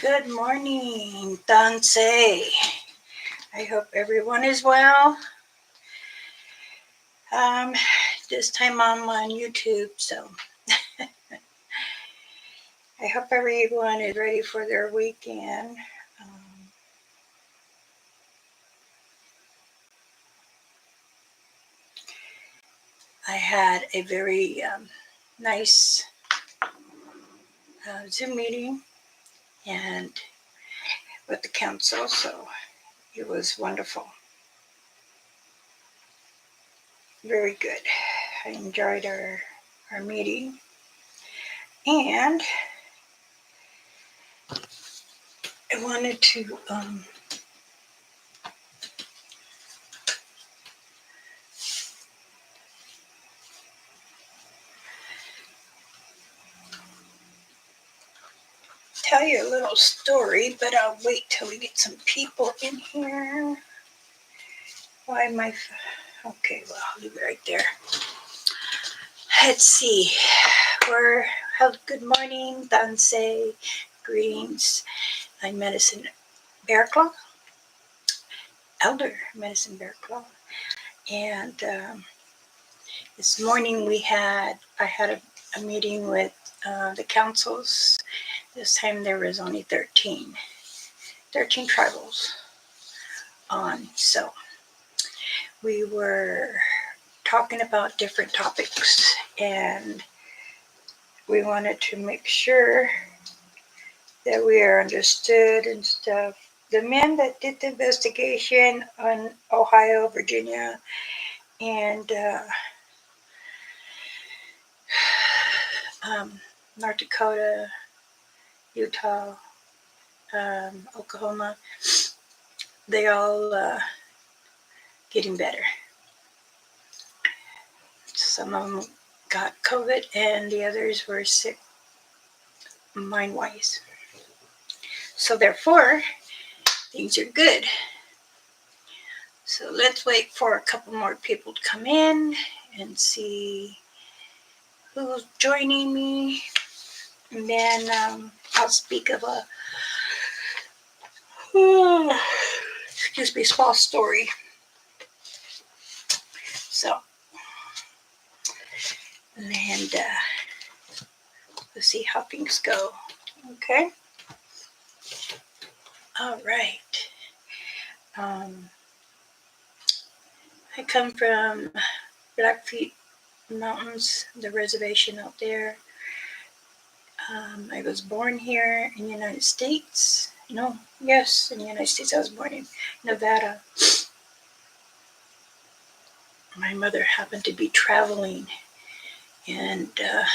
Good morning, Danse. I hope everyone is well. This time I'm on YouTube, so I hope everyone is ready for their weekend. I had a very nice Zoom meeting and with the council, so it was wonderful. Very good. I enjoyed our meeting, and I wanted to tell you a little story, but I'll wait till we get some people in here. Why my... Okay, well, I'll leave it right there. Let's see. Good morning, Danse. Greetings. I'm Medicine Bearclaw, Elder Medicine Bearclaw. And this morning I had a meeting with the councils. This time there was only 13 tribals on. So we were talking about different topics, and we wanted to make sure that we are understood and stuff. The men that did the investigation on Ohio, Virginia, and North Dakota, Utah, Oklahoma, they all getting better. Some of them got COVID and the others were sick mind-wise. So therefore, things are good. So let's wait for a couple more people to come in and see who's joining me. And then I'll speak of a small story. So, and let's see how things go. Okay. All right. I come from Blackfeet Mountains, the reservation out there. I was born here in the United States. In the United States. I was born in Nevada. My mother happened to be traveling, and I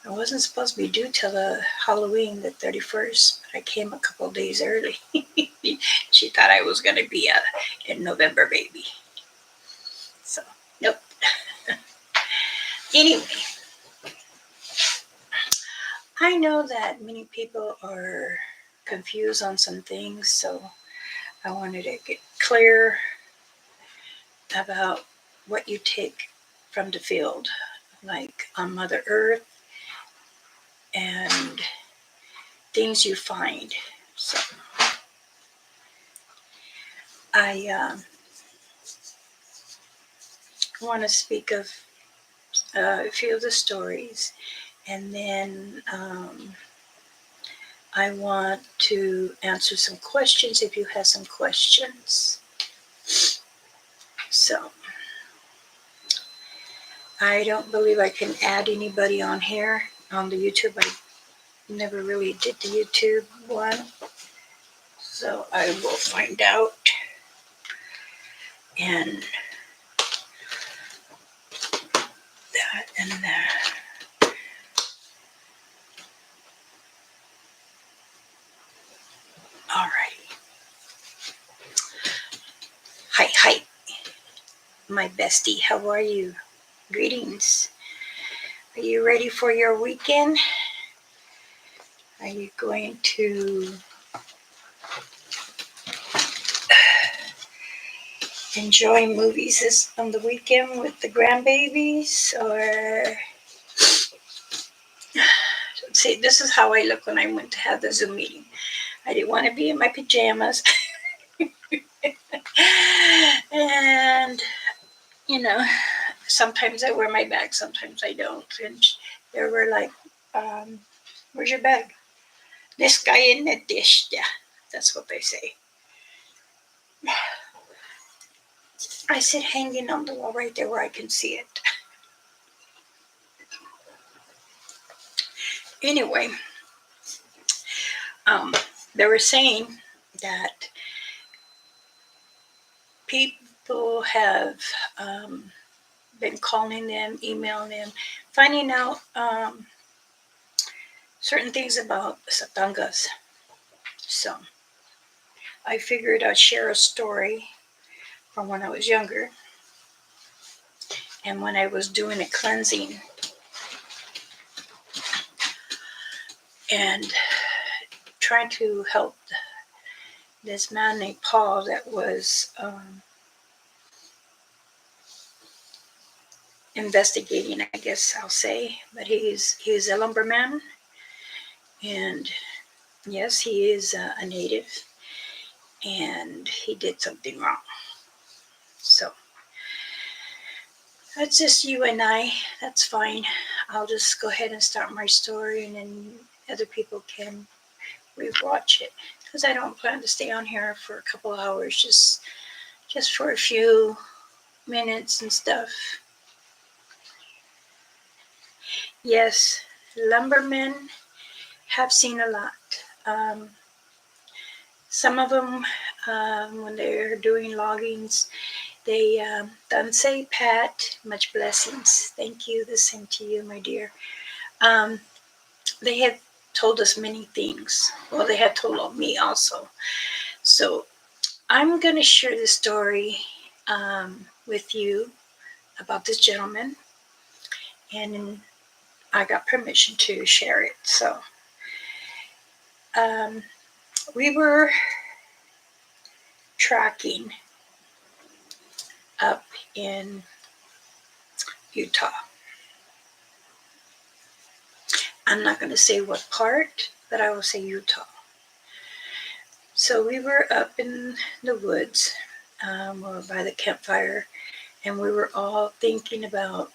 wasn't supposed to be due till Halloween, the 31st, but I came a couple of days early. She thought I was going to be a November baby. So, nope. Anyway, I know that many people are confused on some things, so I wanted to get clear about what you take from the field, like on Mother Earth, and things you find. So I want to speak of a few of the stories, and then I want to answer some questions if you have some questions. So I don't believe I can add anybody on here on the YouTube. I never really did the YouTube one, so I will find out. And that and that. All right. Hi, my bestie. How are you? Greetings. Are you ready for your weekend? Are you going to enjoy movies on the weekend with the grandbabies, or let's see, this is how I look when I went to have the Zoom meeting. I didn't want to be in my pajamas. And, you know, sometimes I wear my bag, sometimes I don't. And they were like, where's your bag? This guy in the dish. Yeah, that's what they say. I said, hanging on the wall right there where I can see it. Anyway, they were saying that people have been calling them, emailing them, finding out certain things about Satangas. So I figured I'd share a story from when I was younger and when I was doing a cleansing and trying to help this man named Paul that was investigating, I guess I'll say, but he's a lumberman, and yes, he is a native, and he did something wrong. So that's just you and I. That's fine. I'll just go ahead and start my story, and then other people can rewatch it because I don't plan to stay on here for a couple of hours, just for a few minutes and stuff. Yes, lumbermen have seen a lot. Some of them, when they're doing loggings, they done say, Pat, much blessings. Thank you. The same to you, my dear. They have told us many things. Well, they have told me also. So I'm going to share the story with you about this gentleman, and I got permission to share it. So we were tracking up in Utah. I'm not going to say what part, but I will say Utah. So we were up in the woods, we were by the campfire, and we were all thinking about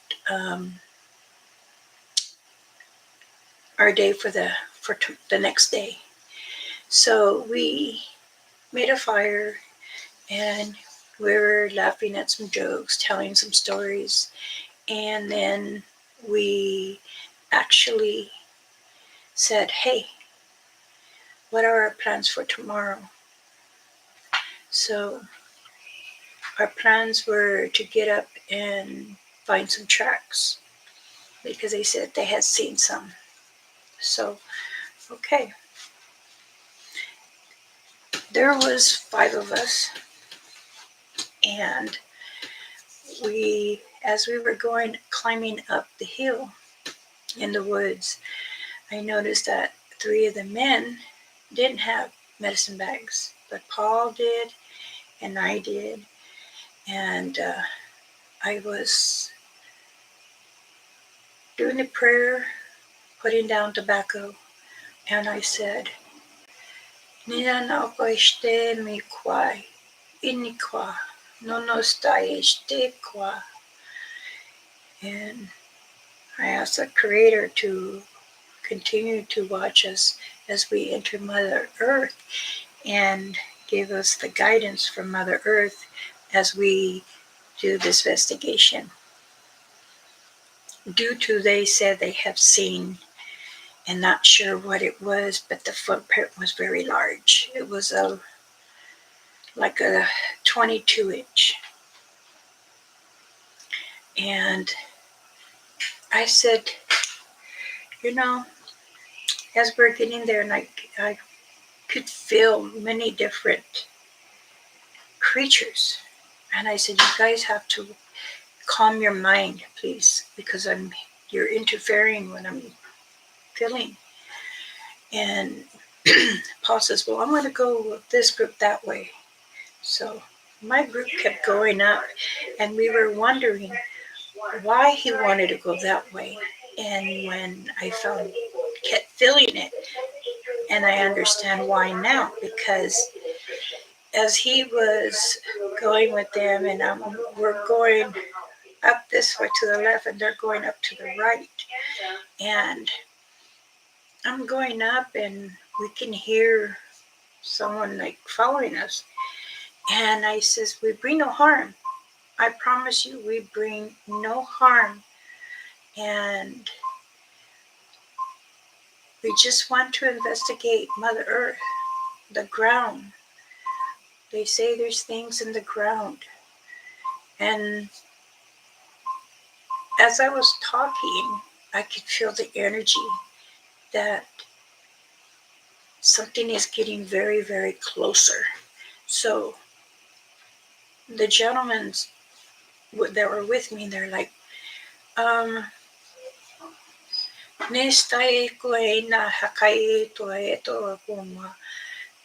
our day for the next day. So we made a fire, and we were laughing at some jokes, telling some stories, and then we actually said, hey, what are our plans for tomorrow? So our plans were to get up and find some tracks because they said they had seen some. So, okay. There was 5 of us, and as we were climbing up the hill in the woods, I noticed that 3 of the men didn't have medicine bags, but Paul did, and I did, and I was doing the prayer, putting down tobacco, and I said, Ninanakwashte mi kwai, inikwa, nonostaishte kwa. And I asked the Creator to continue to watch us as we enter Mother Earth and give us the guidance from Mother Earth as we do this investigation. Due to they said they have seen, and not sure what it was, but the footprint was very large. It was like a 22-inch. And I said, as we're getting there, and I could feel many different creatures. And I said, you guys have to calm your mind, please, because you're interfering when I'm feeling. And Paul says, well, I'm going to go with this group that way. So my group kept going up, and we were wondering why he wanted to go that way. And when I found kept feeling it. And I understand why now, because as he was going with them, and we're going up this way to the left, and they're going up to the right. And I'm going up, and we can hear someone like following us. And I says, we bring no harm. I promise you, we bring no harm. And we just want to investigate Mother Earth, the ground. They say there's things in the ground. And as I was talking, I could feel the energy that something is getting very, very closer. So the gentlemen that were with me, they're like,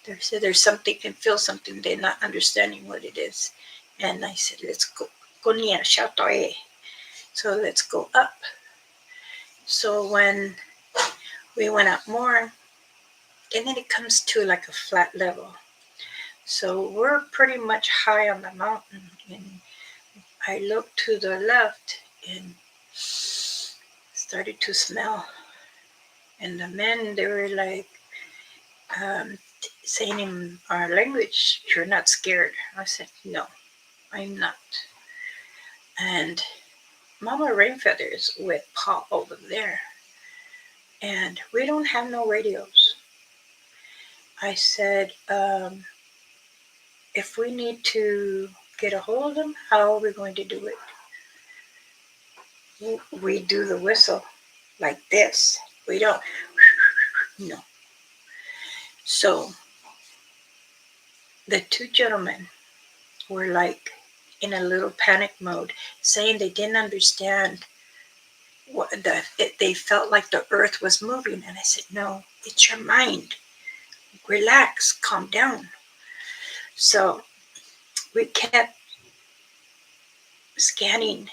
they said there's something, can feel something, they're not understanding what it is. And I said, let's go. So let's go up. So when we went up more, and then it comes to like a flat level. So we're pretty much high on the mountain. And I looked to the left and started to smell. And the men, they were like saying in our language, you're not scared. I said, no, I'm not. And Mama Rainfeather is with Pa over there. And we don't have no radios. I said, if we need to get a hold of them, how are we going to do it? We do the whistle like this. We don't, no. So the two gentlemen were like in a little panic mode, saying they didn't understand what they felt like the earth was moving. And I said, no, it's your mind. Relax, calm down. So we kept scanning,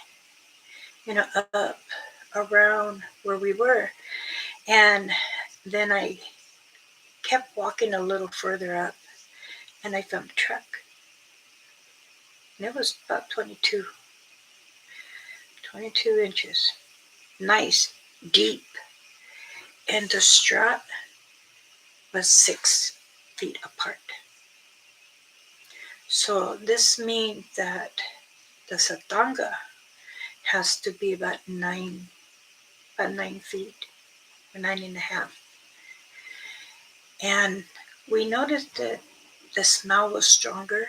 up around where we were. And then I kept walking a little further up, and I found a truck. And it was about 22 inches. Nice, deep. And the strut was 6 feet apart. So this means that the Satanga has to be about 9 feet, or 9.5. And we noticed that the smell was stronger.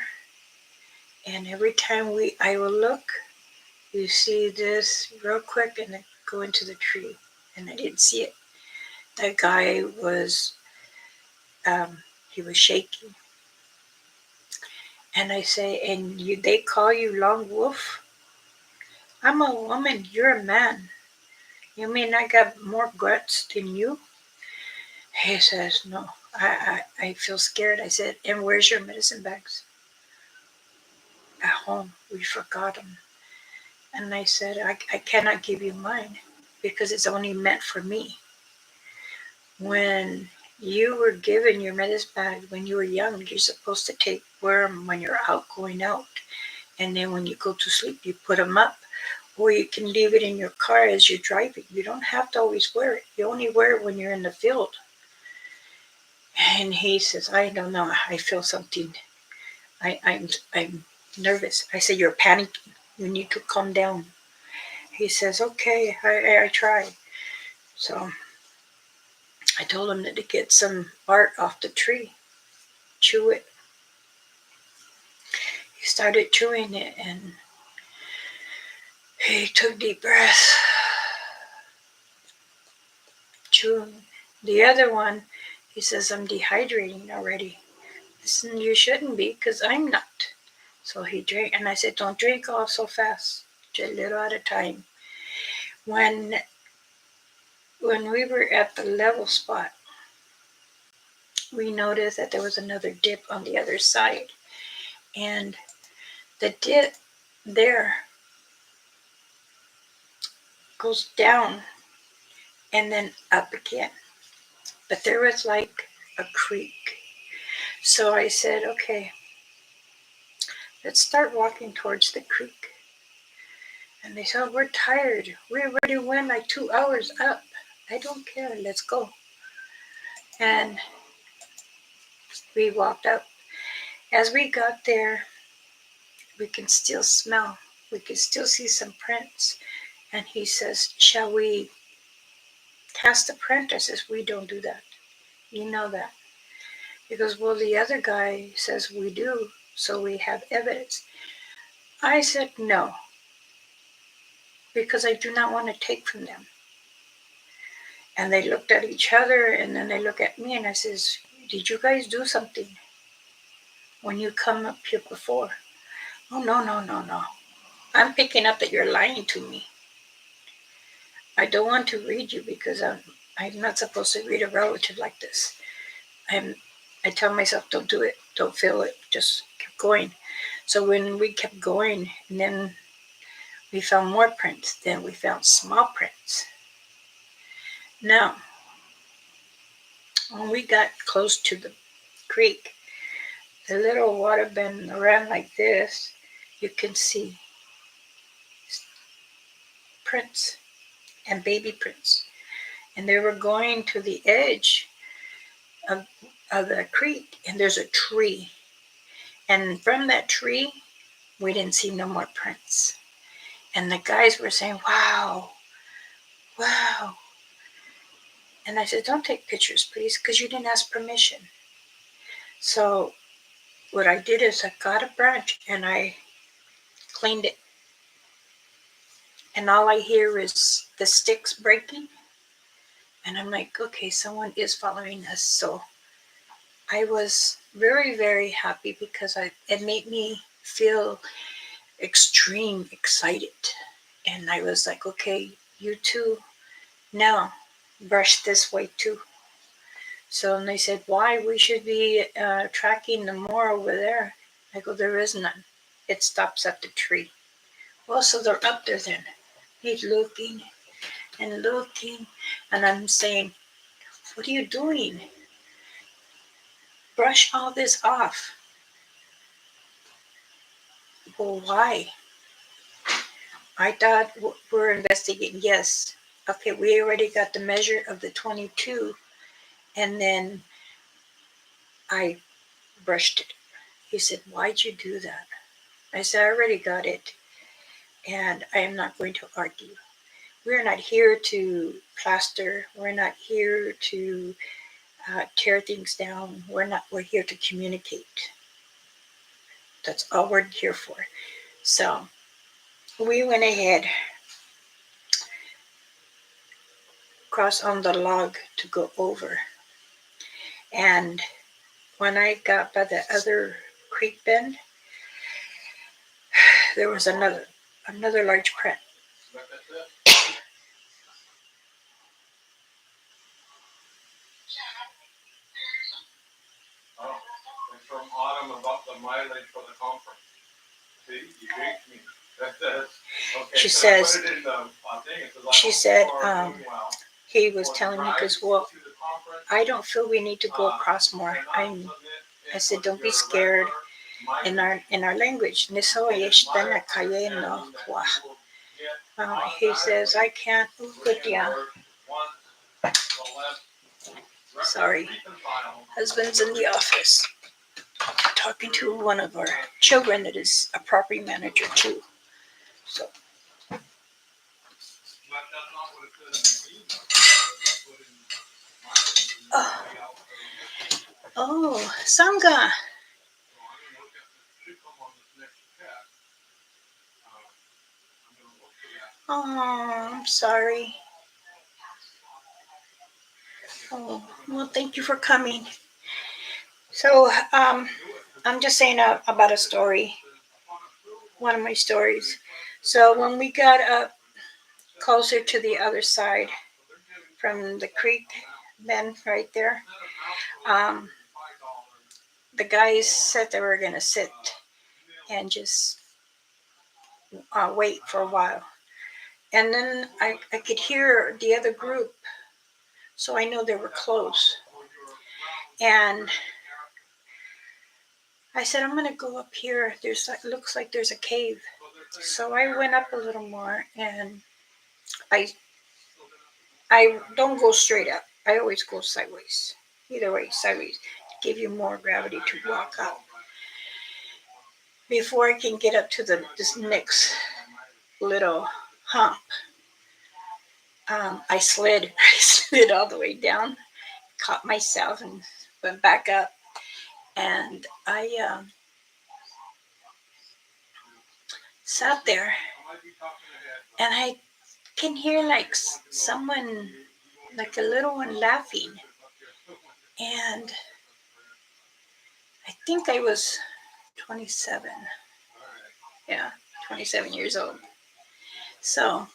And every time I will look, you see this real quick and then go into the tree. And I didn't see it. That guy was, he was shaking. And I say, and they call you Long Wolf? I'm a woman, you're a man. You mean I got more guts than you? He says, no, I feel scared. I said, and where's your medicine bags? At home, we forgot them. And I said, I cannot give you mine because it's only meant for me. When you were given your medicine bag when you were young, you're supposed to wear them when you're going out. And then when you go to sleep, you put them up. Or you can leave it in your car as you're driving. You don't have to always wear it. You only wear it when you're in the field. And he says, I don't know. I feel something. I'm nervous. I said, you're panicking. You need to calm down. He says, okay, I try. So I told him to get some bark off the tree, chew it. He started chewing it, and he took deep breaths. Chewing. The other one, he says, I'm dehydrating already. I said, you shouldn't be, because I'm not. So he drank, and I said, don't drink all so fast, just a little at a time. When we were at the level spot, we noticed that there was another dip on the other side. And the dip there goes down and then up again. but there was like a creek. So I said, okay, let's start walking towards the creek. And they said, we're tired. We already went like 2 hours up. I don't care. Let's go. And we walked up. As we got there, we can still smell. We can still see some prints. And he says, shall we cast the print? I says, we don't do that. You know that. He goes, well, the other guy says we do, so we have evidence. I said, no, because I do not want to take from them. And they looked at each other, and then they look at me, and I says, did you guys do something when you come up here before? Oh, no. I'm picking up that you're lying to me. I don't want to read you because I'm not supposed to read a relative like this. I tell myself, don't do it, don't feel it, just keep going. So when we kept going, and then we found more prints, then we found small prints. Now, when we got close to the creek, the little water bend around like this, you can see prints and baby prints. And they were going to the edge of, of the creek, and there's a tree. And from that tree, we didn't see no more prints. And the guys were saying, wow. And I said, don't take pictures, please, because you didn't ask permission. So what I did is I got a branch and I cleaned it. And all I hear is the sticks breaking. And I'm like, okay, someone is following us. So I was very, very happy because it made me feel extreme excited. And I was like, okay, you two now brush this way too. So and they said, why? We should be tracking the more over there. I go, there is none. It stops at the tree. Well, so they're up there then. He's looking and looking. And I'm saying, what are you doing? Brush all this off. Well, why? I thought we're investigating. Yes. Okay, we already got the measure of the 22. And then I brushed it. He said, why'd you do that? I said, I already got it. And I am not going to argue. We're not here to plaster. We're not here to tear things down. We're here to communicate. That's all we're here for. So we went ahead, crossed on the log to go over. And when I got by the other creek bend, there was another large print. Oh, and from Autumn about the mileage for the conference. See, you beat me. Okay, She so I says, put it in the thing. It says, she said, well, he was telling me, because, well, I don't feel we need to go across more. I said, don't be scared. In our language, he says, I can't. Sorry, husband's in the office talking to one of our children that is a property manager too. So. Oh, Sangha. Oh, I'm sorry. Oh, well, thank you for coming. So, I'm just saying about a story, one of my stories. So when we got up closer to the other side from the creek bend right there, the guys said they were going to sit and just wait for a while. And then I could hear the other group so I know they were close. And I said, I'm gonna go up here. There's like, looks like there's a cave. So I went up a little more, and I don't go straight up. I always go sideways. Either way, sideways, to give you more gravity to walk up. Before I can get up to this next little hump, I slid. I slid all the way down, caught myself, and went back up. And I sat there, and I can hear like someone, like a little one, laughing. And I think I was 27. Yeah, 27 years old. So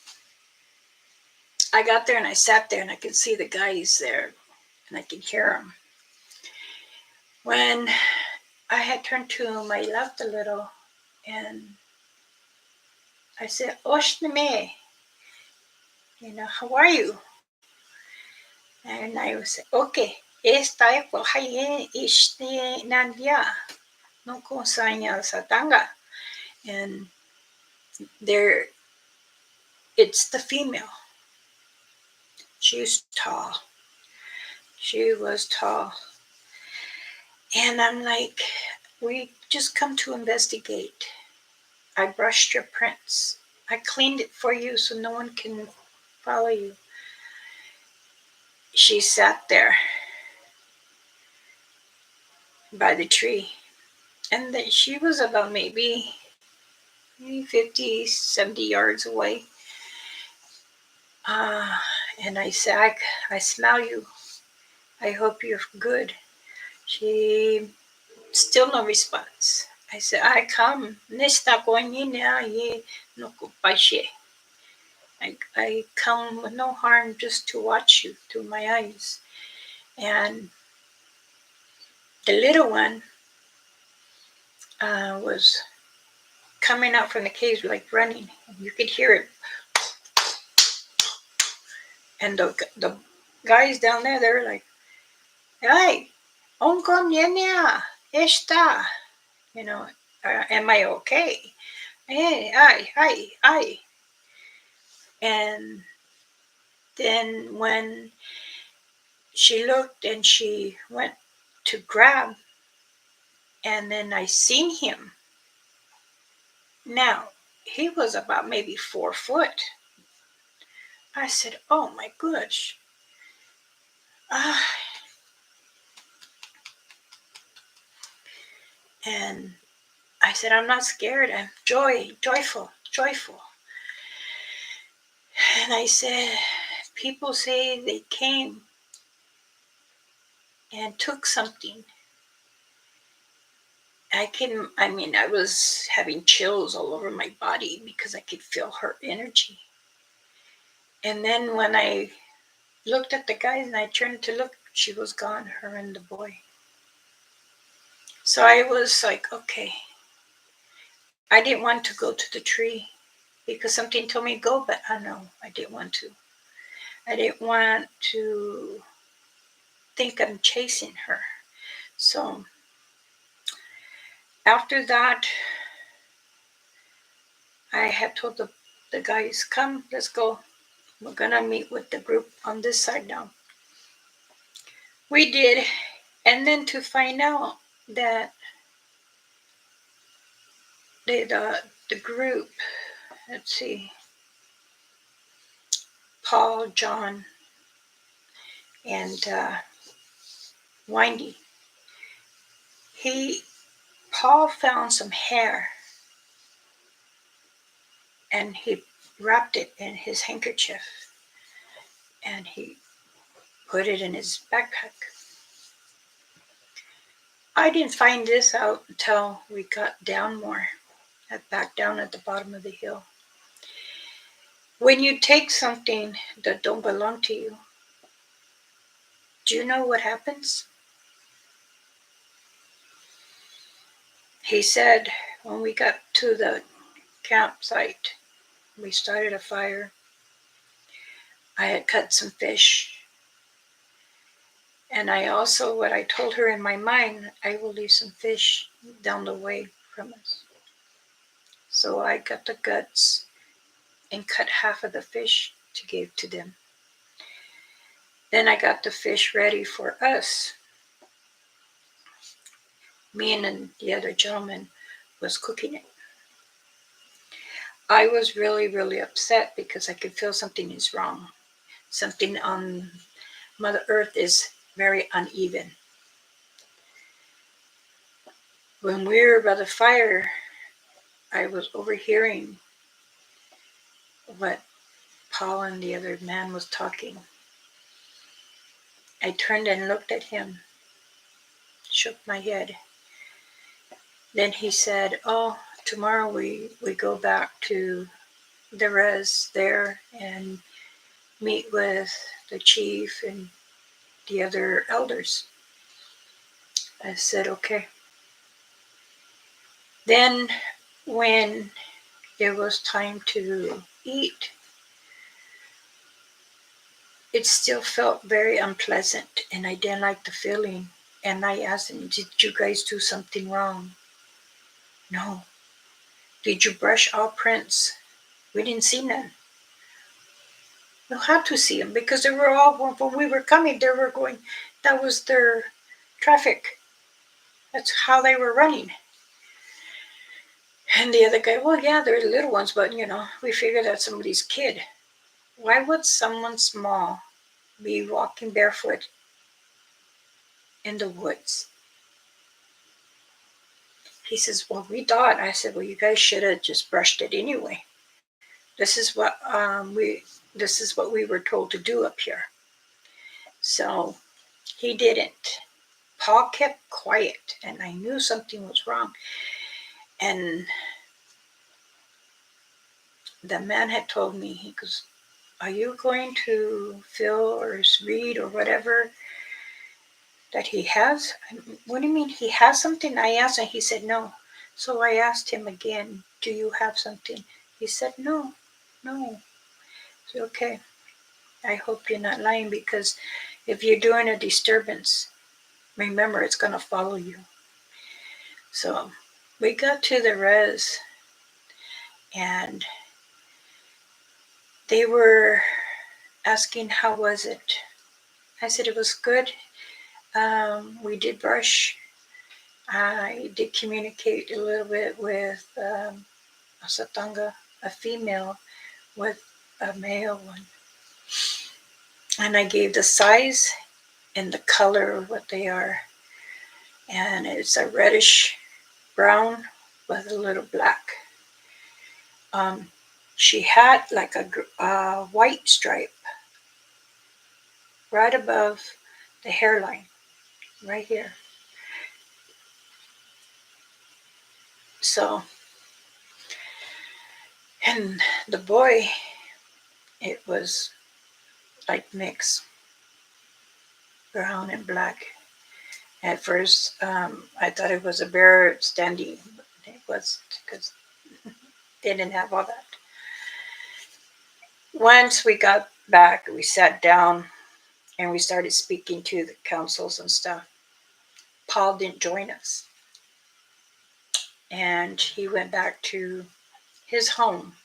I got there and I sat there and I could see the guys there and I could hear them. When I had turned to my left a little and I said, Oshname, how are you? And I would say, okay, esta es haye ishte nandia, no consanya satanga. And there, it's the female. She's tall. She was tall. And I'm like, we just come to investigate. I brushed your prints. I cleaned it for you so no one can follow you. She sat there by the tree. And then she was about maybe 50, 70 yards away. And I said, I smell you. I hope you're good. She still no response. I said, I come. Nesta koinina ye no kupashe. I come with no harm just to watch you through my eyes. And the little one was coming out from the caves like running. You could hear it. And the guys down there, they were like, hey, onkom yenya, esta. Am I okay? Hey, ay. And then when she looked and she went to grab, and then I seen him. Now, he was about maybe 4 foot. I said, oh my gosh. And I said, I'm not scared. I'm joyful. And I said, people say they came and took something. I was having chills all over my body because I could feel her energy. And then when I looked at the guys and I turned to look, she was gone, her and the boy. So I was like, okay. I didn't want to go to the tree because something told me go, but I didn't want to. I didn't want to think I'm chasing her. So after that, I had told the guys, come, let's go. We're going to meet with the group on this side now. We did. And then to find out that the group, let's see, Paul, John, and Windy, Paul found some hair and he wrapped it in his handkerchief and he put it in his backpack. I didn't find this out until we got down more, back down at the bottom of the hill. When you take something that don't belong to you, do you know what happens? He said when we got to the campsite, we started a fire. I had cut some fish And I also, what I told her in my mind, I will leave some fish down the way from us. So I got the guts and cut half of the fish to give to them. Then I got the fish ready for us. Me and the other gentleman was cooking it. I was really, really upset because I could feel something is wrong. Something on Mother Earth is very uneven. When we were by the fire, I was overhearing what Paul and the other man was talking. I turned and looked at him, shook my head. Then he said, "Oh, tomorrow we go back to the res there and meet with the chief and the other elders." I said, "Okay." Then when it was time to eat, it still felt very unpleasant and I didn't like the feeling. And I asked him, "Did you guys do something wrong?" "No." "Did you brush all prints?" "We didn't see none." "We'll have to see them because they were all, when we were coming, they were going, that was their traffic. That's how they were running." And the other guy, "Well, yeah, they're little ones, but we figured that's somebody's kid." Why would someone small be walking barefoot in the woods? He says, "Well, we thought." I said, "Well, you guys should have just brushed it anyway. This is what we were told to do up here." So he didn't. Paul kept quiet, and I knew something was wrong. And the man had told me, he goes, "Are you going to feel or read or whatever that he has?" "What do you mean he has something?" I asked, and he said no. So I asked him again, "Do you have something?" He said no. I said, "Okay, I hope you're not lying, because if you're doing a disturbance, remember it's going to follow you." So we got to the res, and they were asking how was it. I said it was good. We did brush. I did communicate a little bit with a Satanga, a female, with a male one. And I gave the size and the color of what they are. And it's a reddish brown with a little black. She had like a white stripe right above the hairline, right here. So, and the boy, it was like mixed brown and black. At first, I thought it was a bear standing, but it wasn't, because they didn't have all that. Once we got back, we sat down and we started speaking to the councils and stuff. Paul didn't join us, and he went back to his home,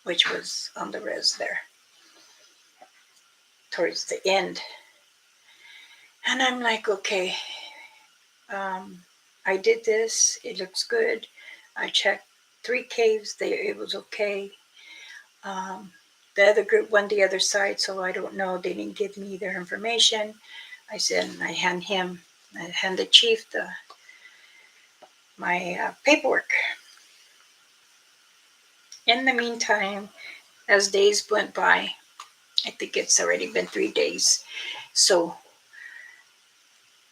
which was on the res there, towards the end. And I'm like, okay, I did this. It looks good. I checked 3 caves. It was okay. The other group went the other side, so I don't know. They didn't give me their information. I said, and I hand the chief my paperwork. In the meantime, as days went by, I think it's already been 3 days. So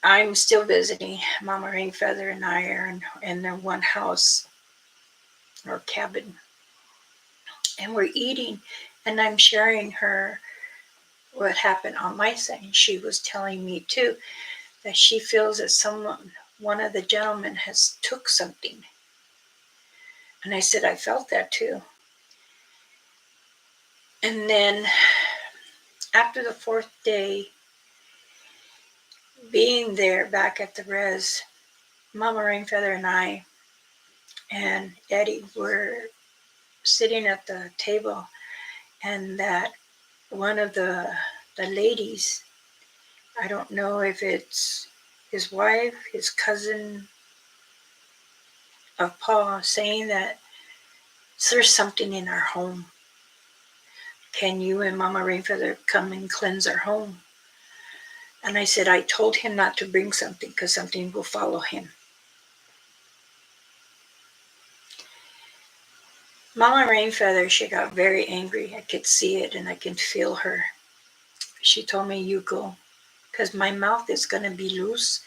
I'm still visiting. Mama Rainfeather and I are in the one house or cabin, and we're eating, and I'm sharing her what happened on my side. And she was telling me too that she feels that one of the gentlemen has took something. And I said, I felt that too. And then after the 4th day, being there back at the res, Mama Rainfeather and I and Eddie were sitting at the table, and that one of the ladies, I don't know if it's his wife, his cousin of Paul, saying that there's something in our home. Can you and Mama Rainfeather come and cleanse our home? And I said, I told him not to bring something because something will follow him. Mama Rainfeather, she got very angry. I could see it and I can feel her. She told me, you go, because my mouth is going to be loose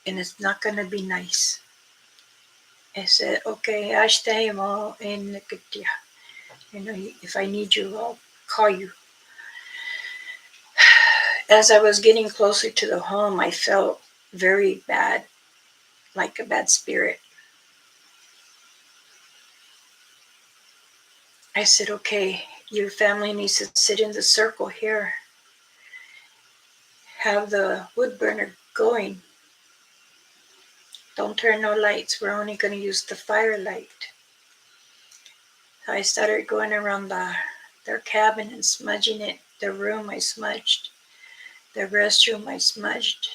and it's not going to be nice. I said, okay, mo in Katia. You know, if I need you, I'll call you. As I was getting closer to the home, I felt very bad, like a bad spirit. I said, okay, your family needs to sit in the circle here. Have the wood burner going. Don't turn no lights. We're only going to use the firelight. I started going around their cabin and smudging it. The room I smudged. The restroom I smudged.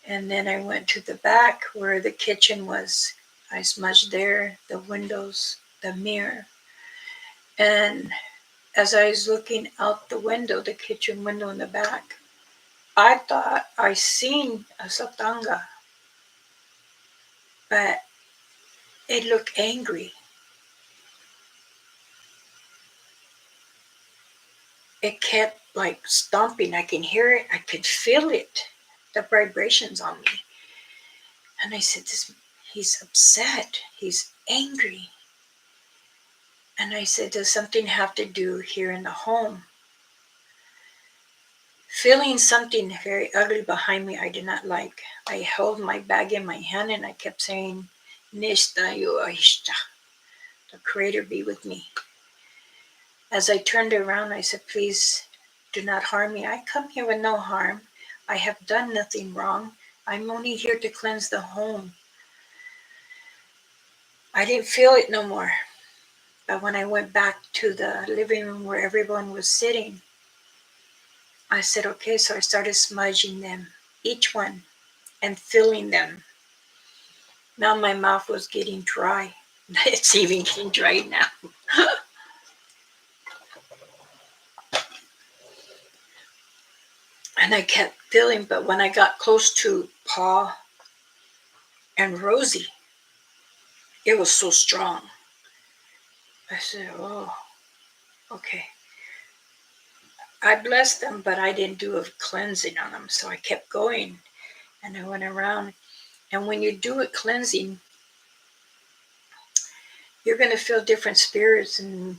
And then I went to the back where the kitchen was. I smudged there, the windows, the mirror. And as I was looking out the window, the kitchen window in the back, I thought I seen a satanga, but it looked angry. It kept like stomping. I can hear it. I could feel it, the vibrations on me. And I said, he's upset. He's angry. And I said, does something have to do here in the home? Feeling something very ugly behind me I did not like. I held my bag in my hand and I kept saying, Nishta yo ahishta. The Creator be with me. As I turned around, I said, please do not harm me. I come here with no harm. I have done nothing wrong. I'm only here to cleanse the home. I didn't feel it no more. But when I went back to the living room where everyone was sitting, I said, okay, so I started smudging them, each one, and filling them. Now my mouth was getting dry. It's even getting dry now. And I kept filling, but when I got close to Paul and Rosie, it was so strong. I said, oh, okay. I blessed them, but I didn't do a cleansing on them. So I kept going and I went around. And when you do a cleansing, you're going to feel different spirits and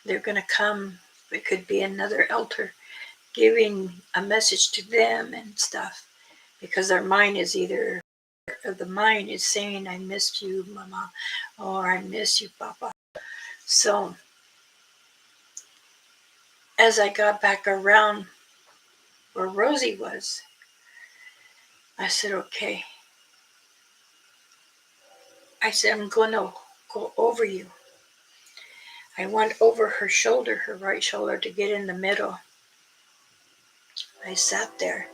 they're going to come. It could be another elder giving a message to them and stuff, because their mind is either, the mind is saying, I missed you, Mama, or I miss you, Papa. So as I got back around where Rosie was, I said, okay. I said, I'm going to go over you. I went over her shoulder, her right shoulder, to get in the middle. I sat there.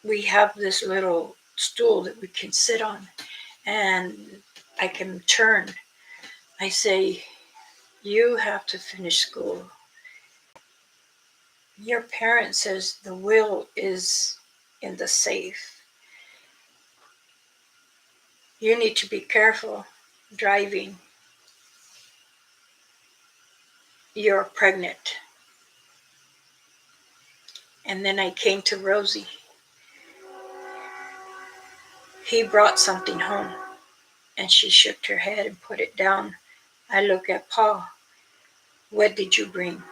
We have this little stool that we can sit on, and I can turn. I say, you have to finish school. Your parent says the will is in the safe. You need to be careful driving. You're pregnant. And then I came to Rosie. He brought something home. And she shook her head and put it down. I look at Paul. What did you bring?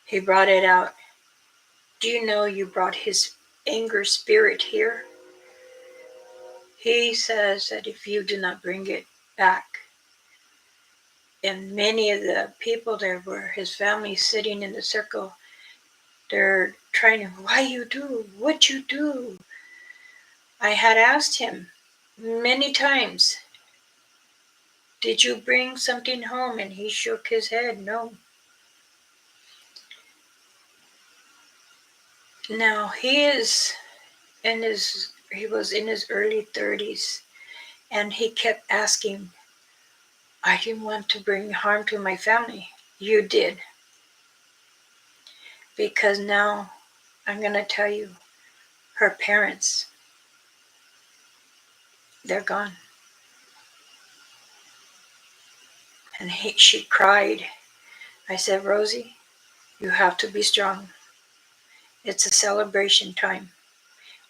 He brought it out. Do you know you brought his anger spirit here? He says that if you do not bring it back, and many of the people there were his family sitting in the circle, They're trying to, why you do? What you do? I had asked him many times, did you bring something home? And he shook his head, no. Now he was in his early 30s, and he kept asking, I didn't want to bring harm to my family. You did. Because now I'm going to tell you, her parents, they're gone. And she cried. I said, Rosie, you have to be strong. It's a celebration time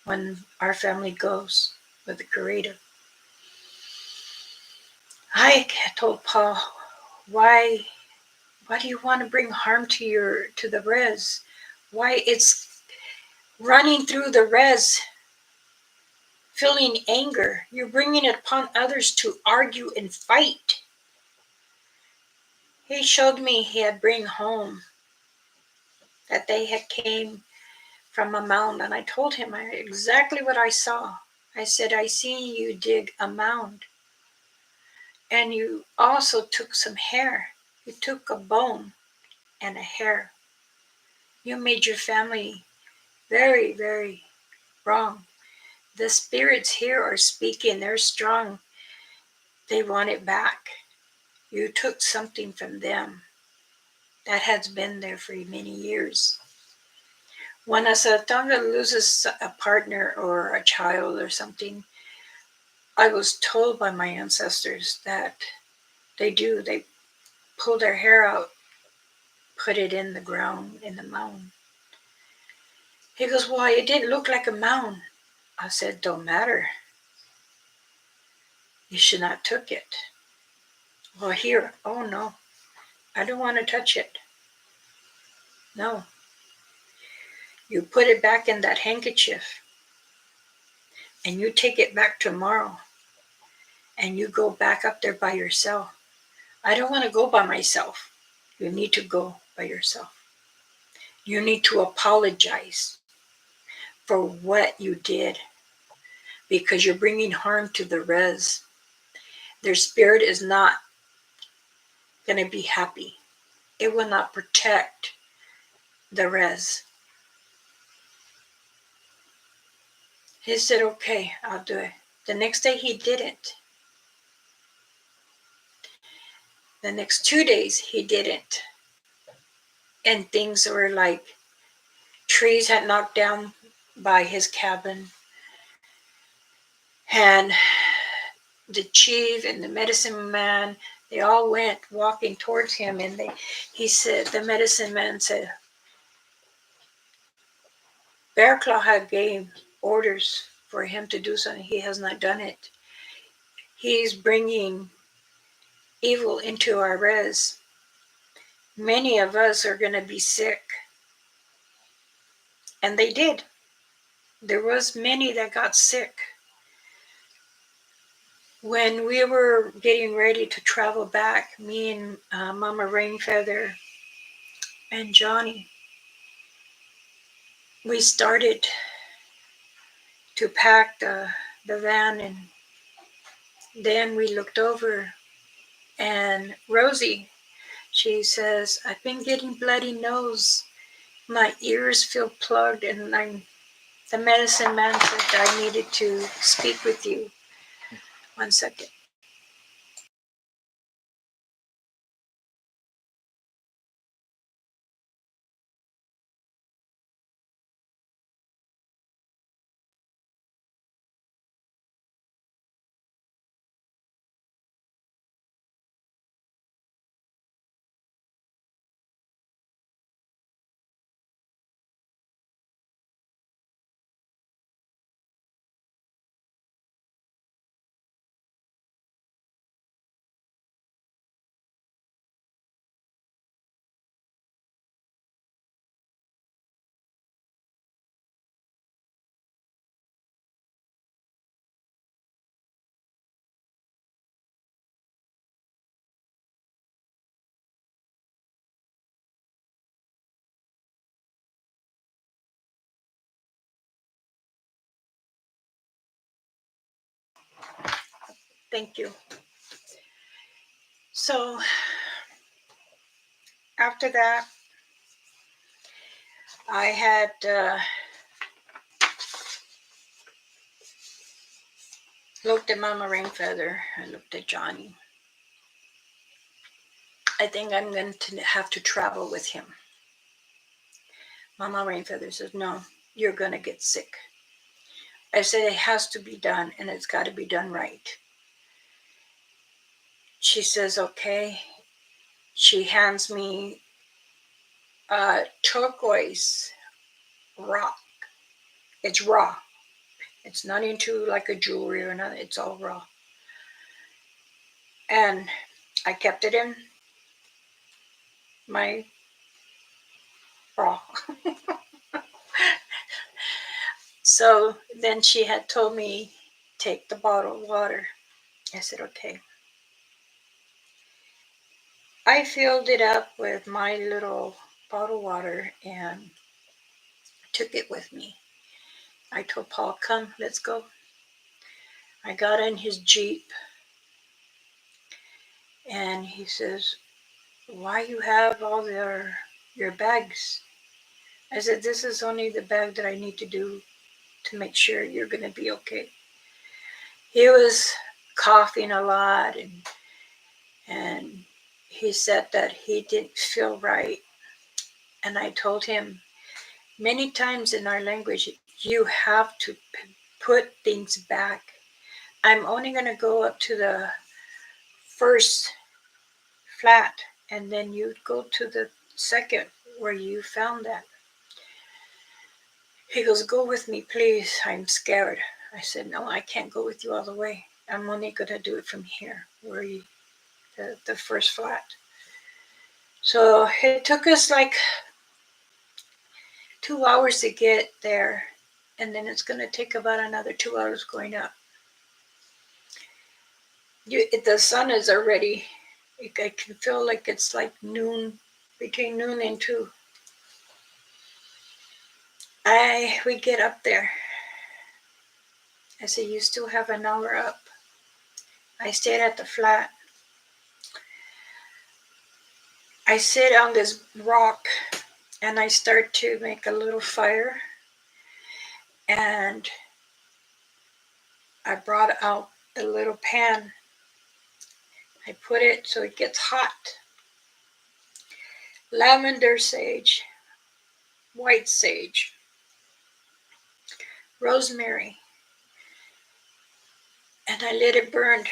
when our family goes with the Creator. I told Paul, why do you want to bring harm to the res? Why it's running through the res, feeling anger. You're bringing it upon others to argue and fight. He showed me he had bring home that they had came from a mound, and I told him exactly what I saw. I said, I see you dig a mound, and you also took some hair. You took a bone and a hair. You made your family very, very wrong. The spirits here are speaking. They're strong. They want it back. You took something from them that has been there for many years. When a Satanga loses a partner or a child or something, I was told by my ancestors that they pull their hair out, put it in the ground, in the mound. He goes, well, it didn't look like a mound. I said, don't matter. You should not took it. Well, here, oh no, I don't want to touch it. No. You put it back in that handkerchief, and you take it back tomorrow, and you go back up there by yourself. I don't want to go by myself. You need to go by yourself. You need to apologize for what you did, because you're bringing harm to the res. Their spirit is not going to be happy. It will not protect the res. He said, okay, I'll do it. The next day he didn't. The next 2 days he didn't. And things were like trees had knocked down by his cabin. And the chief and the medicine man, they all went walking towards him, and he said, the medicine man said, Bear Claw had gave orders for him to do something. He has not done it. He's bringing evil into our res. Many of us are going to be sick. And they did. There was many that got sick. When we were getting ready to travel back, me and Mama Rainfeather and Johnny, we started to pack the van, and then we looked over, and Rosie, she says, I've been getting bloody nose. My ears feel plugged, and the medicine man said I needed to speak with you. 1 second. Thank you. So after that, I had looked at Mama Rainfeather. I looked at Johnny. I think I'm going to have to travel with him. Mama Rainfeather says, no, you're going to get sick. I said, it has to be done, and it's got to be done right. She says, okay. She hands me a turquoise rock. It's raw. It's not into like a jewelry or nothing. It's all raw. And I kept it in my bra. So then she had told me, take the bottled water. I said, okay. I filled it up with my little bottled water and took it with me. I told Paul, come, let's go. I got in his Jeep and he says, why you have all your bags? I said, this is only the bag that I need to do to make sure you're going to be okay. He was coughing a lot and he said that he didn't feel right. And I told him many times in our language, you have to put things back. I'm only going to go up to the first flat and then you go to the second where you found that. He goes, go with me, please. I'm scared. I said, no, I can't go with you all the way. I'm only going to do it from here, where the first flat. So it took us like 2 hours to get there. And then it's going to take about another 2 hours going up. The sun is already, I can feel like it's like noon, between noon and 2. We get up there. I said, you still have an hour up. I stayed at the flat. I sit on this rock and I start to make a little fire. And I brought out a little pan. I put it so it gets hot. Lavender sage, white sage, rosemary. And I let it burn.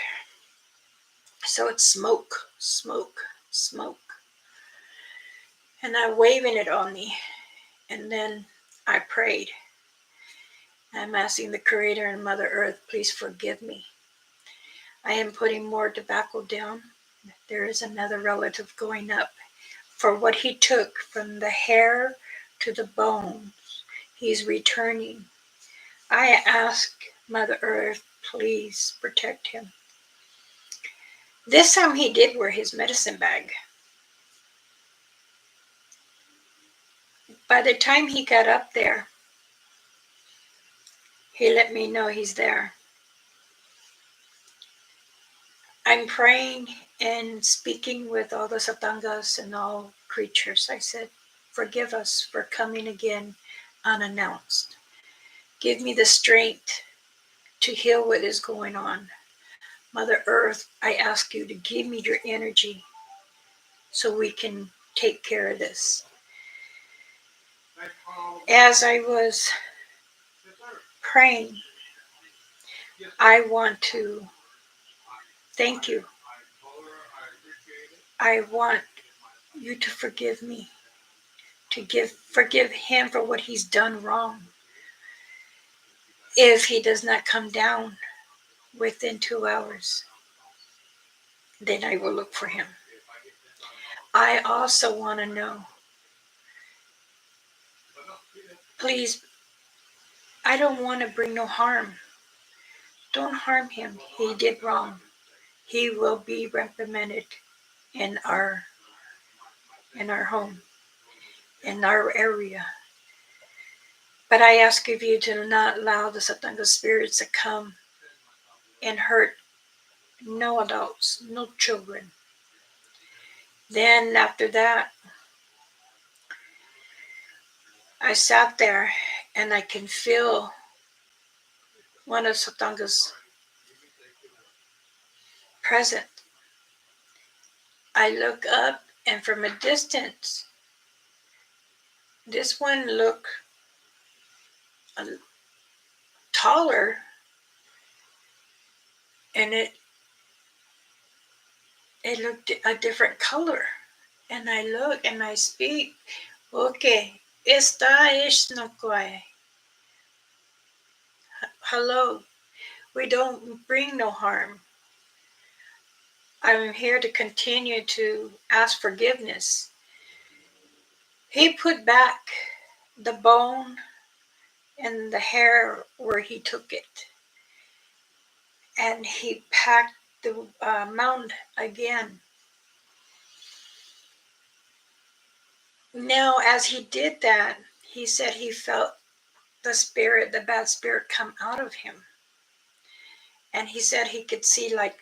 So it's smoke, smoke, smoke. And I'm waving it on me. And then I prayed. I'm asking the Creator and Mother Earth, please forgive me. I am putting more tobacco down. There is another relative going up. For what he took from the hair to the bones, he's returning. I ask Mother Earth, please protect him. This time he did wear his medicine bag. By the time he got up there, he let me know he's there. I'm praying and speaking with all the Satangas and all creatures. I said, forgive us for coming again unannounced. Give me the strength to heal what is going on. Mother Earth, I ask you to give me your energy so we can take care of this. As I was praying, I want to thank you. I want you to forgive me, to forgive him for what he's done wrong. If he does not come down within 2 hours, then I will look for him. I also want to know, please, I don't want to bring no harm. Don't harm him. He did wrong. He will be reprimanded in our home, in our area. But I ask of you to not allow the Satanga spirits to come and hurt no adults, no children. Then after that, I sat there and I can feel one of Satanga's present. I look up and from a distance, this one looked taller and it looked a different color. And I look and I speak, okay, esta es Nokoe. Hello, we don't bring no harm. I'm here to continue to ask forgiveness. He put back the bone and the hair where he took it. And he packed the mound again. Now, as he did that, he said he felt the bad spirit come out of him. And he said he could see like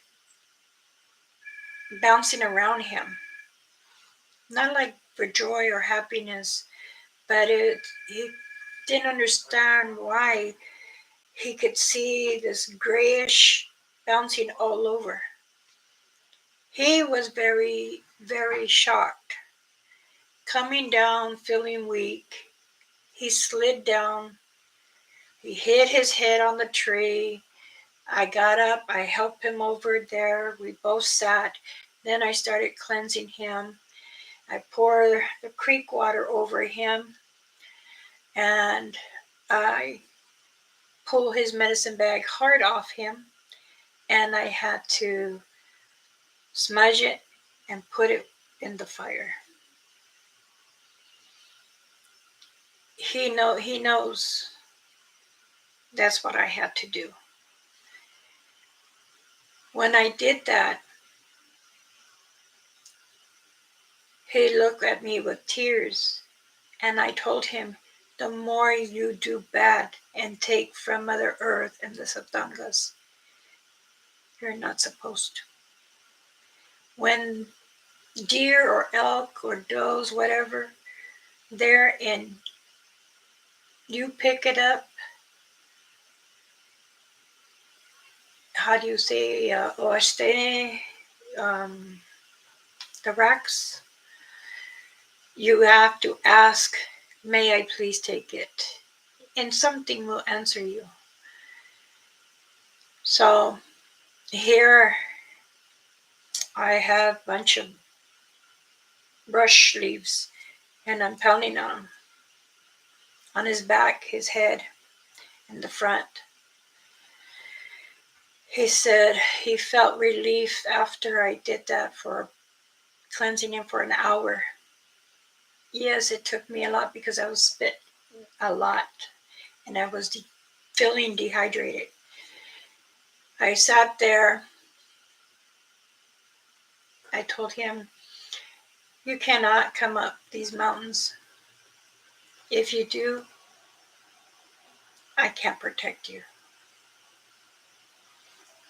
bouncing around him. Not like for joy or happiness, but he didn't understand why he could see this grayish bouncing all over. He was very, very shocked. Coming down, feeling weak, he slid down. He hit his head on the tree. I got up, I helped him over there. We both sat. Then I started cleansing him. I poured the creek water over him and I pulled his medicine bag hard off him and I had to smudge it and put it in the fire. He knows that's what I had to do. When I did that, he looked at me with tears and I told him, the more you do bad and take from Mother Earth and the Satangas, you're not supposed to. When deer or elk or does, whatever, they're in, you pick it up. How do you say, the racks? You have to ask, may I please take it? And something will answer you. So here I have a bunch of brush leaves and I'm pounding on his back, his head, and the front. He said he felt relief after I did that for cleansing him for an hour. Yes, it took me a lot because I was spit a lot and I was feeling dehydrated. I sat there. I told him, you cannot come up these mountains. If you do, I can't protect you.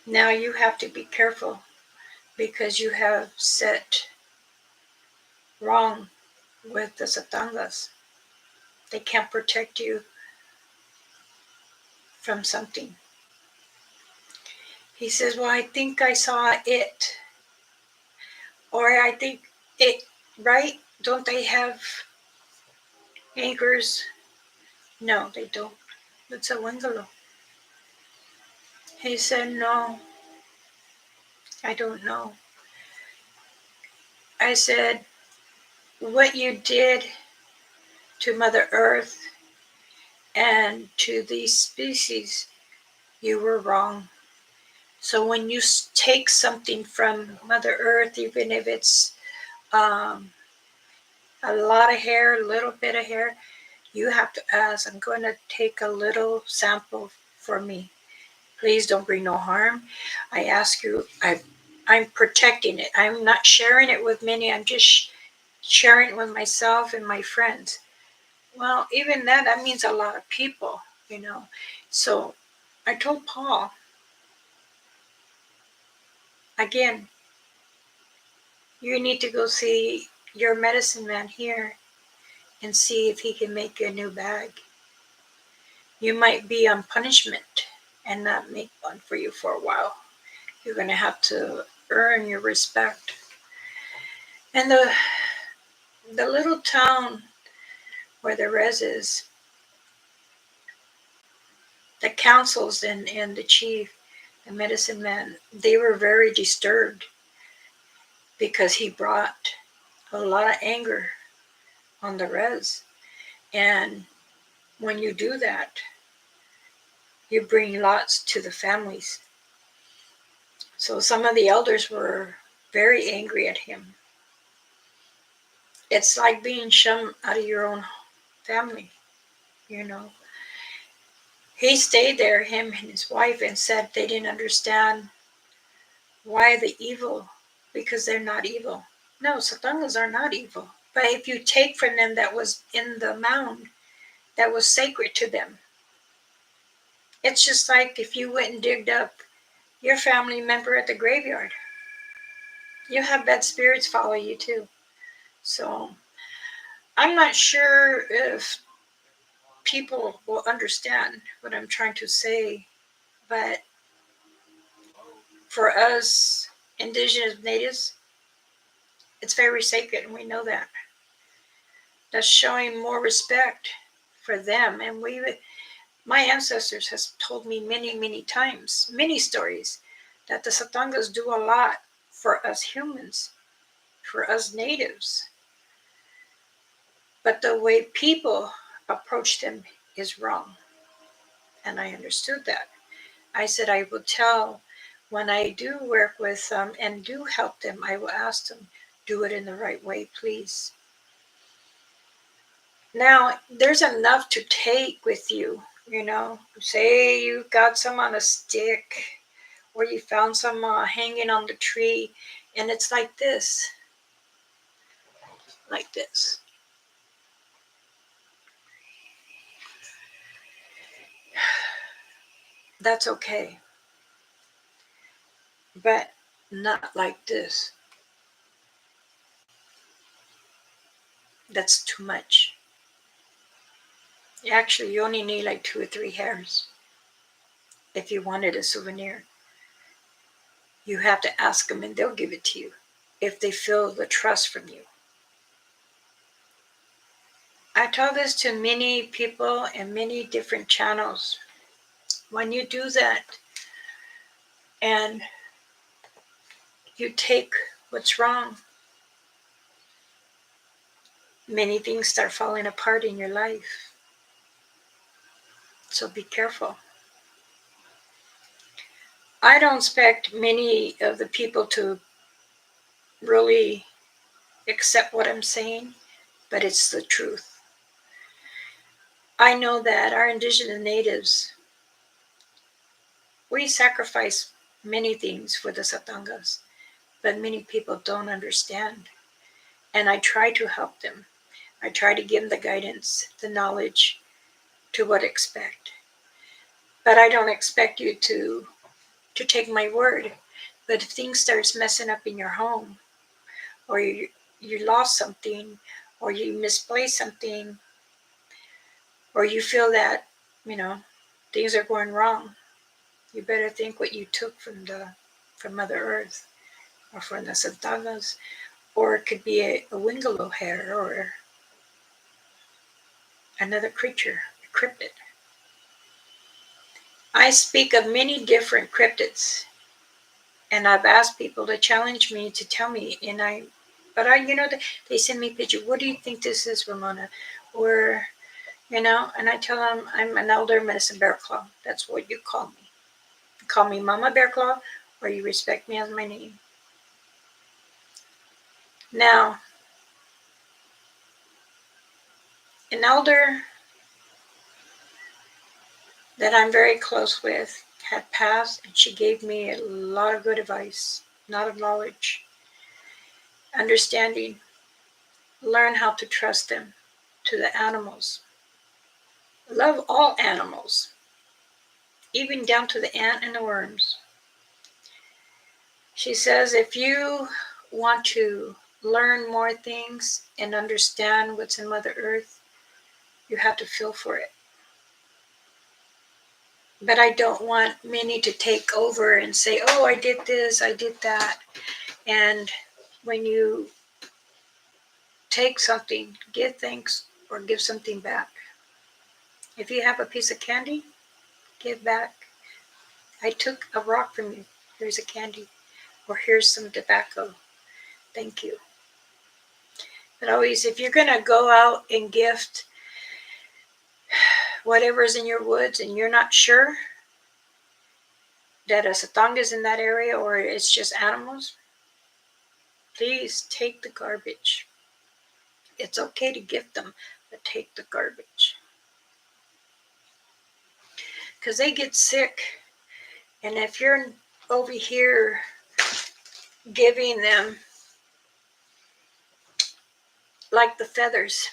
Now you have to be careful because you have set wrong with the Satangas. They can't protect you from something. He says, well, I think I saw it. Or I think it, right? Don't they have anchors? No, they don't. It's a bungalow. He said, no, I don't know. I said, what you did to Mother Earth and to these species, you were wrong. So when you take something from Mother Earth, even if it's a lot of hair, a little bit of hair, you have to ask, I'm going to take a little sample for me. Please don't bring no harm. I ask you, I'm protecting it. I'm not sharing it with many. I'm just sharing it with myself and my friends. Well, even that means a lot of people, you know. So I told Paul, Again, you need to go see your medicine man here and see if he can make you a new bag. You might be on punishment and not make one for you for a while. You're going to have to earn your respect. And the little town where the res is, the councils and the chief, the medicine man, they were very disturbed because he brought a lot of anger on the res. And when you do that, you bring lots to the families. So some of the elders were very angry at him. It's like being shunned out of your own family, you know. He stayed there, him and his wife, and said they didn't understand why the evil, because they're not evil. No, Satangas are not evil. But if you take from them that was in the mound, that was sacred to them, it's just like if you went and digged up your family member at the graveyard. You have bad spirits follow you too. So I'm not sure if people will understand what I'm trying to say, but for us indigenous natives, it's very sacred, and we know that. That's showing more respect for them. And my ancestors has told me many times, many stories, that the Satangas do a lot for us humans, for us natives. But the way people approach them is wrong. And I understood that. I said I will tell when I do work with them and do help them, I will ask them, do it in the right way, please. Now, there's enough to take with you, you know. Say you got some on a stick or you found some hanging on the tree, and it's like this. Like this. That's okay. But not like this. That's too much. Actually, you only need like 2 or 3 hairs if you wanted a souvenir. You have to ask them and they'll give it to you if they feel the trust from you. I tell this to many people in many different channels. When you do that and you take what's wrong, many things start falling apart in your life. So be careful. I don't expect many of the people to really accept what I'm saying, but it's the truth. I know that our indigenous natives, we sacrifice many things for the Satangas, but many people don't understand. And I try to help them. I try to give them the guidance, the knowledge to what to expect. But I don't expect you to take my word. But if things starts messing up in your home, or you lost something, or you misplaced something, or you feel that, you know, things are going wrong, you better think what you took from Mother Earth, or from the Santanas, or it could be a Wingalo hair, or another creature, a cryptid. I speak of many different cryptids, and I've asked people to challenge me to tell me, but they send me pictures. What do you think this is, Ramona? Or, and I tell them I'm an elder medicine bear claw. That's what you call me. You call me Mama Bear Claw, or you respect me as my name. Now, an elder that I'm very close with had passed, and she gave me a lot of good advice, a lot of knowledge, understanding. Learn how to trust them, to the animals. Love all animals, even down to the ant and the worms. She says, if you want to learn more things and understand what's in Mother Earth, you have to feel for it. But I don't want many to take over and say, oh, I did this, I did that. And when you take something, give thanks or give something back. If you have a piece of candy, give back. I took a rock from you. Here's a candy. Or here's some tobacco. Thank you. But always, if you're going to go out and gift whatever's in your woods and you're not sure that a satang is in that area or it's just animals, please take the garbage. It's okay to gift them, but take the garbage. Because they get sick. And if you're over here giving them like the feathers,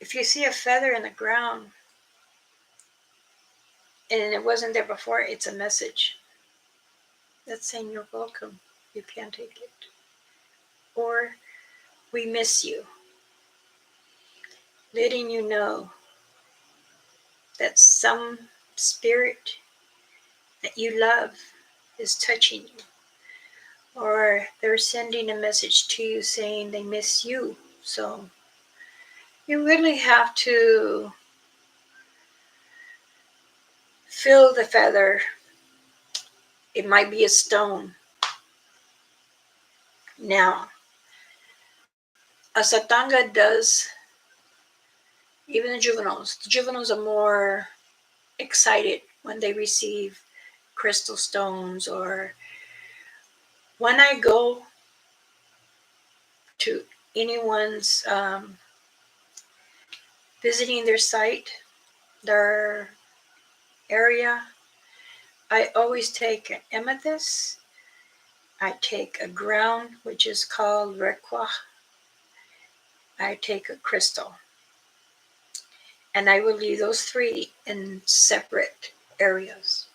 if you see a feather in the ground and it wasn't there before, it's a message. That's saying you're welcome. You can take it. Or we miss you. Letting you know that some spirit that you love is touching you. Or they're sending a message to you saying they miss you. So you really have to feel the feather. It might be a stone. Now, a satanga does, even the juveniles are more excited when they receive crystal stones. Or when I go to anyone's visiting their site, their area, I always take an amethyst. I take a ground, which is called requa. I take a crystal. And I will leave those three in separate areas.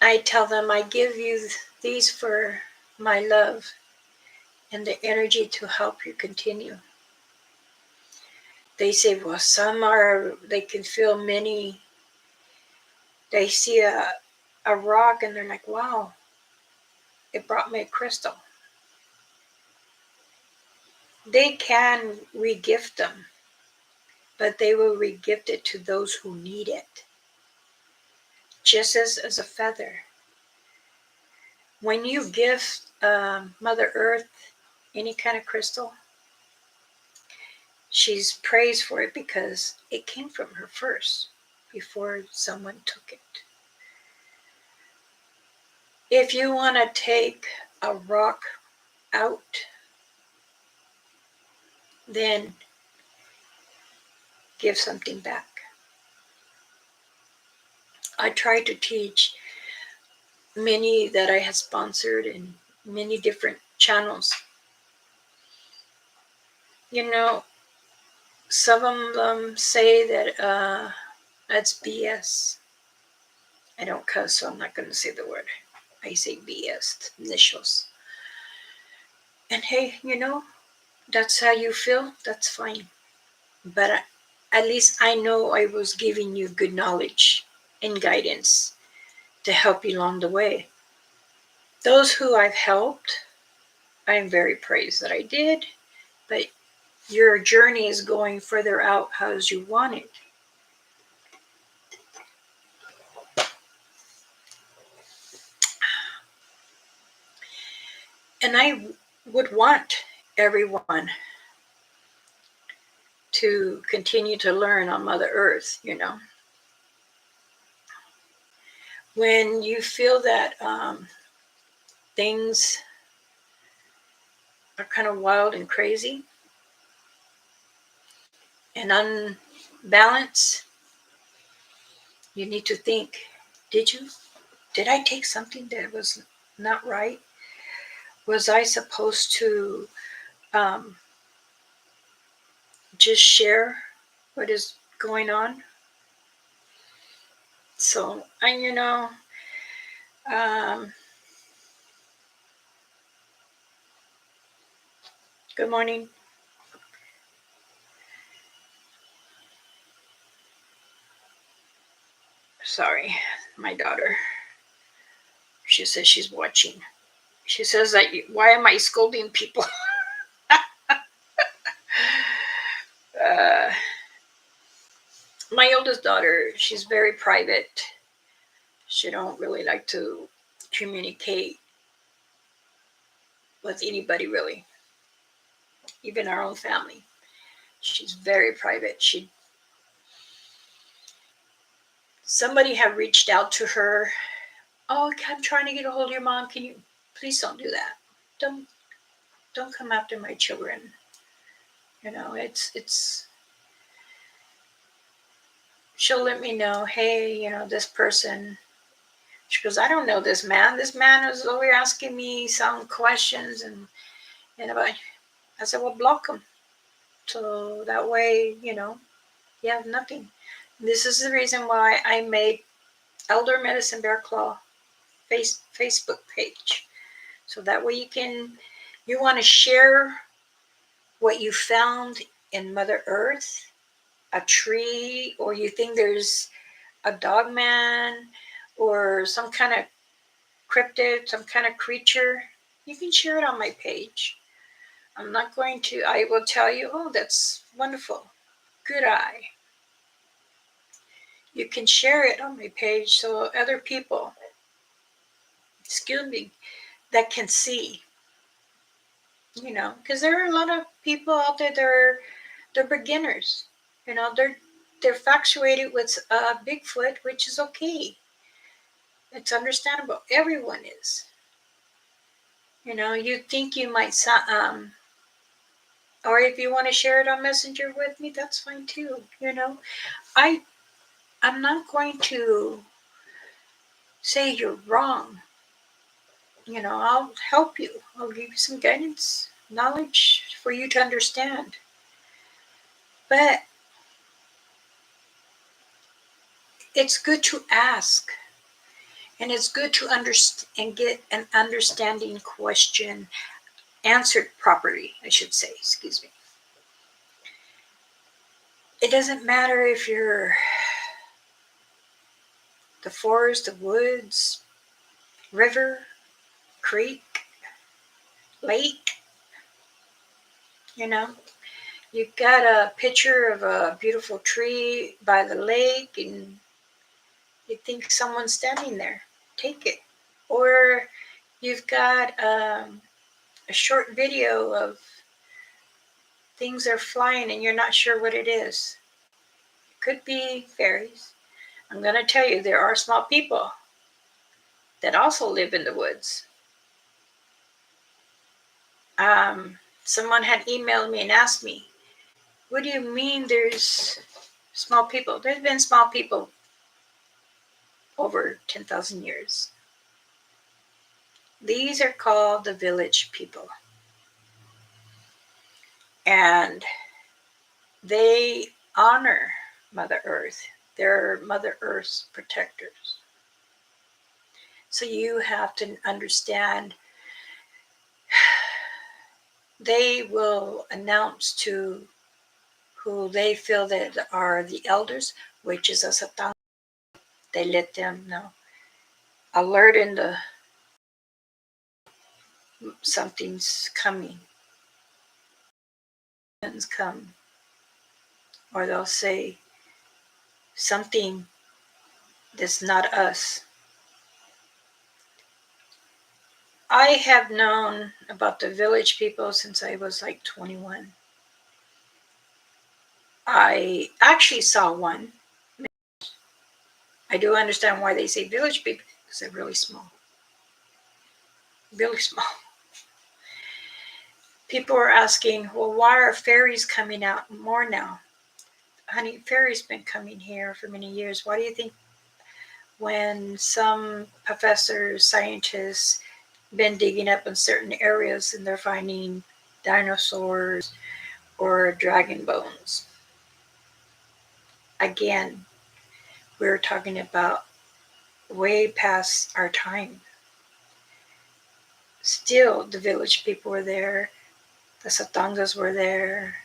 I tell them I give you these for my love and the energy to help you continue. They say, well, they can feel many. They see a rock and they're like, wow, it brought me a crystal. They can regift them, but they will regift it to those who need it. Just as a feather. When you gift Mother Earth any kind of crystal, she's praised for it because it came from her first before someone took it. If you want to take a rock out, then give something back. I try to teach many that I have sponsored in many different channels. You know, some of them say that that's BS. I don't cuss, so I'm not going to say the word. I say BS, initials. And hey, that's how you feel, that's fine. But at least I know I was giving you good knowledge and guidance to help you along the way. Those who I've helped, I'm very praised that I did, but your journey is going further out as you want it. And I would want everyone to continue to learn on Mother Earth, When you feel that things are kind of wild and crazy and unbalanced, you need to think, did I take something that was not right? Was I supposed to just share what is going on? So, and good morning. Sorry, my daughter. She says she's watching. She says that, why am I scolding people? uh, my oldest daughter, she's very private. She don't really like to communicate with anybody, really, even our own family. She's very private. Somebody had reached out to her. Oh, I'm trying to get a hold of your mom. Can you please don't do that? Don't don't come after my children. It's she'll let me know, hey, this person. She goes, I don't know this man. This man is over asking me some questions, and about. I said, well, block him. So that way, you have nothing. This is the reason why I made Elder Medicine Bear Claw Facebook page. So that way you want to share what you found in Mother Earth, a tree, or you think there's a dog man or some kind of cryptid, some kind of creature, you can share it on my page. I will tell you, oh, that's wonderful. Good eye. You can share it on my page so other people, excuse me, that can see, because there are a lot of people out there that they're beginners. They're factuated with Bigfoot, which is okay. It's understandable. Everyone is. You think you might, or if you want to share it on Messenger with me, that's fine too. I I'm not going to say you're wrong. I'll help you. I'll give you some guidance, knowledge for you to understand. But it's good to ask, and it's good to understand and get an understanding question answered properly, I should say. Excuse me. It doesn't matter if you're the forest, the woods, river, creek, lake. You know, you got a picture of a beautiful tree by the lake, and you think someone's standing there. Take it. Or you've got a short video of things are flying and you're not sure what it is. It could be fairies. I'm going to tell you, there are small people that also live in the woods. Someone had emailed me and asked me, what do you mean there's small people? There's been small people over 10,000 years. These are called the village people. And they honor Mother Earth. They're Mother Earth's protectors. So you have to understand, they will announce to who they feel that are the elders, which is a Satan. They let them know. Alert in the something's coming. Something's come. Or they'll say something that's not us. I have known about the village people since I was like 21. I actually saw one. I do understand why they say village people, because they're really small. Really small. People are asking, well, why are fairies coming out more now? Honey, fairies been coming here for many years. Why do you think when some professors, scientists, been digging up in certain areas and they're finding dinosaurs or dragon bones? Again, we're talking about way past our time. Still, the village people were there, the Satangas were there,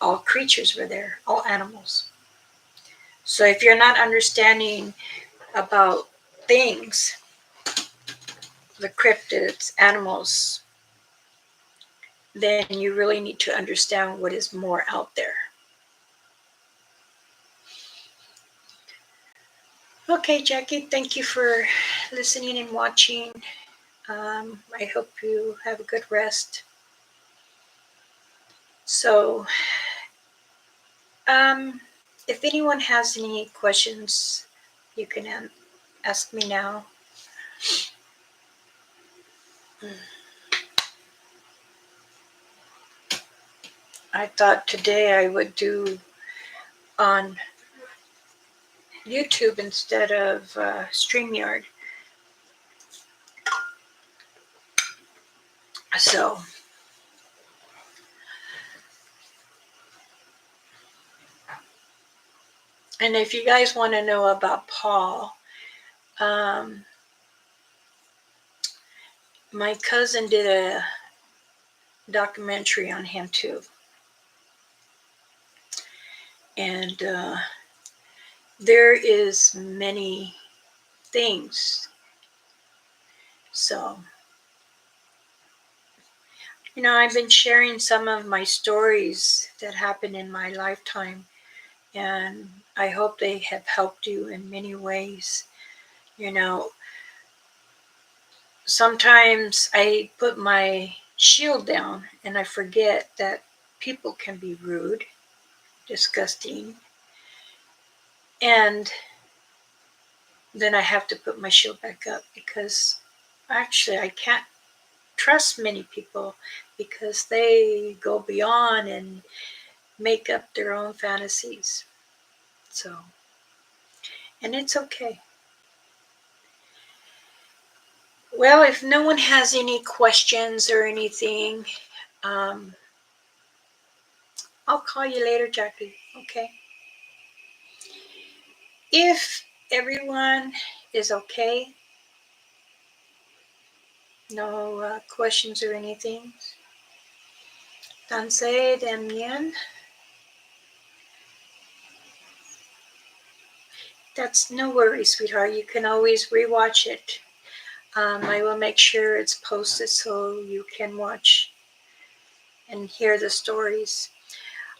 all creatures were there, all animals. So if you're not understanding about things, the cryptids, animals, then you really need to understand what is more out there. Okay, Jackie, thank you for listening and watching. I hope you have a good rest. So, if anyone has any questions, you can ask me now. I thought today I would do on YouTube instead of StreamYard. So, and if you guys want to know about Paul, my cousin did a documentary on him too. And there is many things. So, I've been sharing some of my stories that happened in my lifetime, and I hope they have helped you in many ways. Sometimes I put my shield down and I forget that people can be rude, disgusting, and then I have to put my shield back up because actually I can't trust many people because they go beyond and make up their own fantasies. So, and it's okay. Well, if no one has any questions or anything, um, I'll call you later, Jackie. Okay. If everyone is okay, no questions or anything, Danse Damien. That's no worries, sweetheart. You can always rewatch it. I will make sure it's posted so you can watch and hear the stories.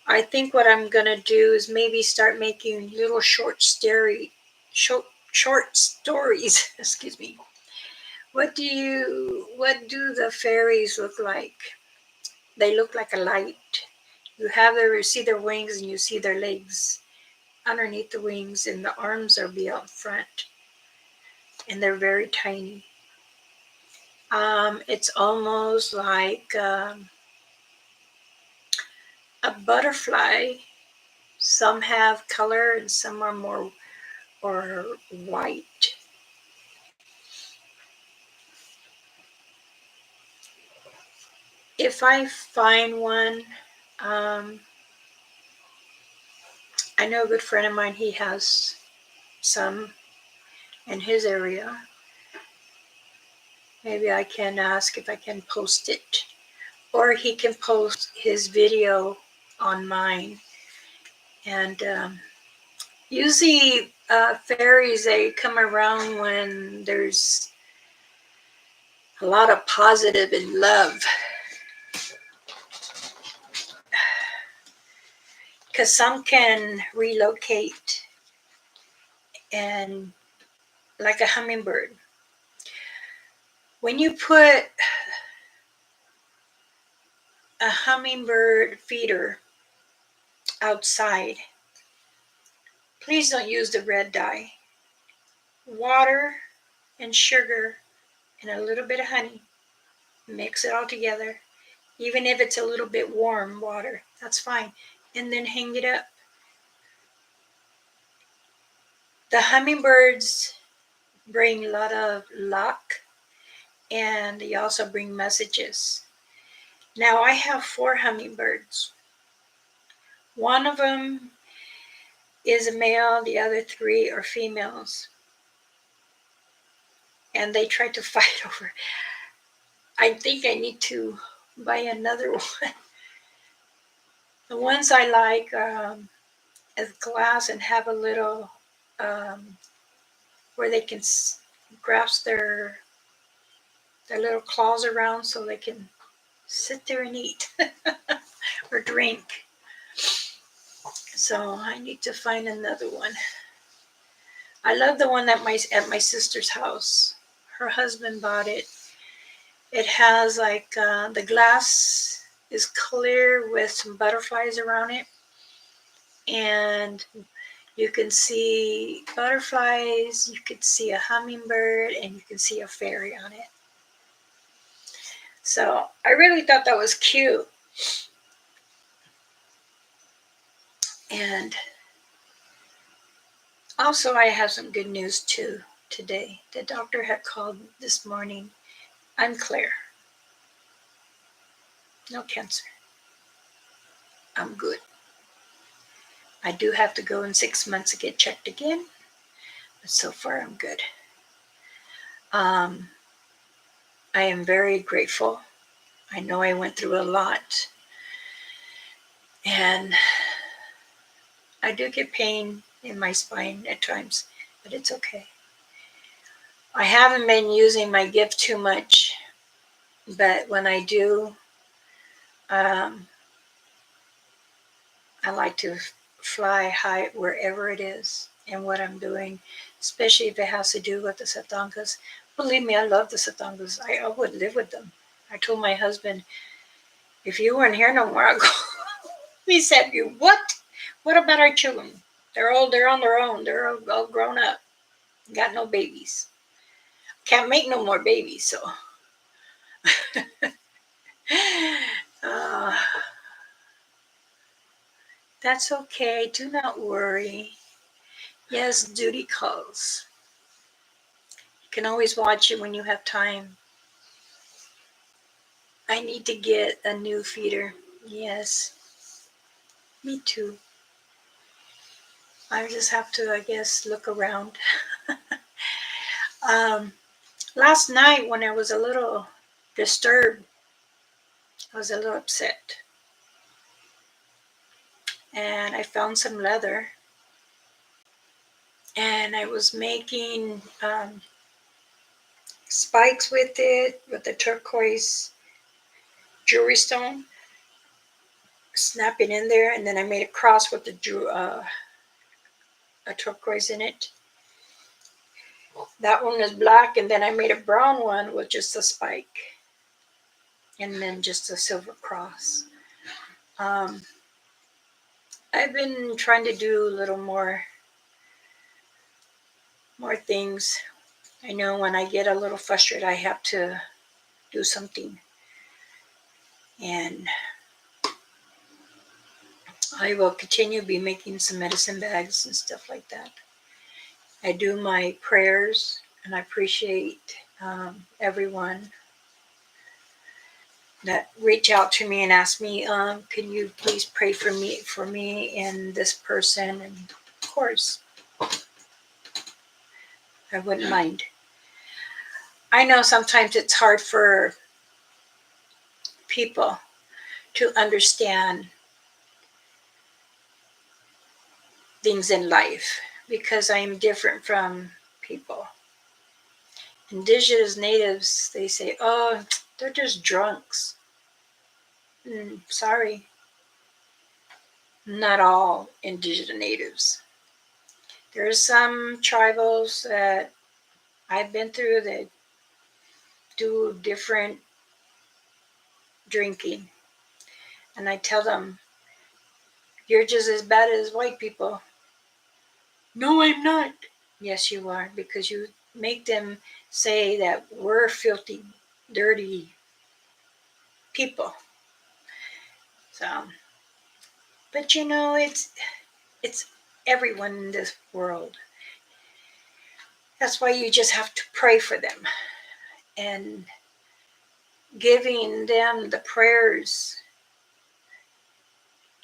I think what I'm gonna do is maybe start making little short stories. Excuse me. What do the fairies look like? They look like a light. You see their wings and you see their legs underneath the wings, and the arms are be out front, and they're very tiny. It's almost like a butterfly. Some have color and some are more or white. If I find one, I know a good friend of mine, he has some in his area. Maybe I can ask if I can post it. Or he can post his video on mine. And usually fairies, they come around when there's a lot of positive and love. Because some can relocate and like a hummingbird. When you put a hummingbird feeder outside, please don't use the red dye. Water and sugar and a little bit of honey. Mix it all together. Even if it's a little bit warm water, that's fine. And then hang it up. The hummingbirds bring a lot of luck, and they also bring messages. Now I have 4 hummingbirds. One of them is a male, the other 3 are females. And they tried to fight over. I think I need to buy another one. The ones I like is glass and have a little um, where they can grasp their little claws around so they can sit there and eat or drink. So I need to find another one. I love the one at my sister's house. Her husband bought it. It has like the glass is clear with some butterflies around it, and you can see butterflies, you could see a hummingbird, and you can see a fairy on it. So I really thought that was cute. And also, I have some good news too today. The doctor had called this morning. I'm clear. No cancer. I'm good. I do have to go in 6 months to get checked again, but so far I'm good. I am very grateful. I know I went through a lot, and I do get pain in my spine at times, but it's okay. I haven't been using my gift too much, but when I do, I like to fly high wherever it is and what I'm doing, especially if it has to do with the Satangas. Believe me, I love the Satangas. I would live with them. I told my husband, if you weren't here no more, I'll go. He said, "You what? What about our children? They're on their own. They're all grown up. Got no babies. Can't make no more babies, so." uh, that's okay. Do not worry. Yes, duty calls. You can always watch it when you have time. I need to get a new feeder. Yes, me too. I just have to, I guess, look around. Last night, when I was a little disturbed, I was a little upset. And I found some leather. And I was making spikes with it, with the turquoise jewelry stone, snapping in there. And then I made a cross with a turquoise in it. That one is black, and then I made a brown one with just a spike, and then just a silver cross. I've been trying to do a little more things. I know when I get a little frustrated, I have to do something, and I will continue to be making some medicine bags and stuff like that. I do my prayers, and I appreciate everyone that reach out to me and ask me, can you please pray for me and this person? And of course, I wouldn't mind. I know sometimes it's hard for people to understand things in life because I am different from people. Indigenous natives, they say, oh, they're just drunks. Sorry, not all indigenous natives. There are some tribals that I've been through that do different drinking. And I tell them, you're just as bad as white people. No, I'm not. Yes, you are, because you make them say that we're filthy, dirty people. So, but you know, it's everyone in this world. That's why you just have to pray for them and giving them the prayers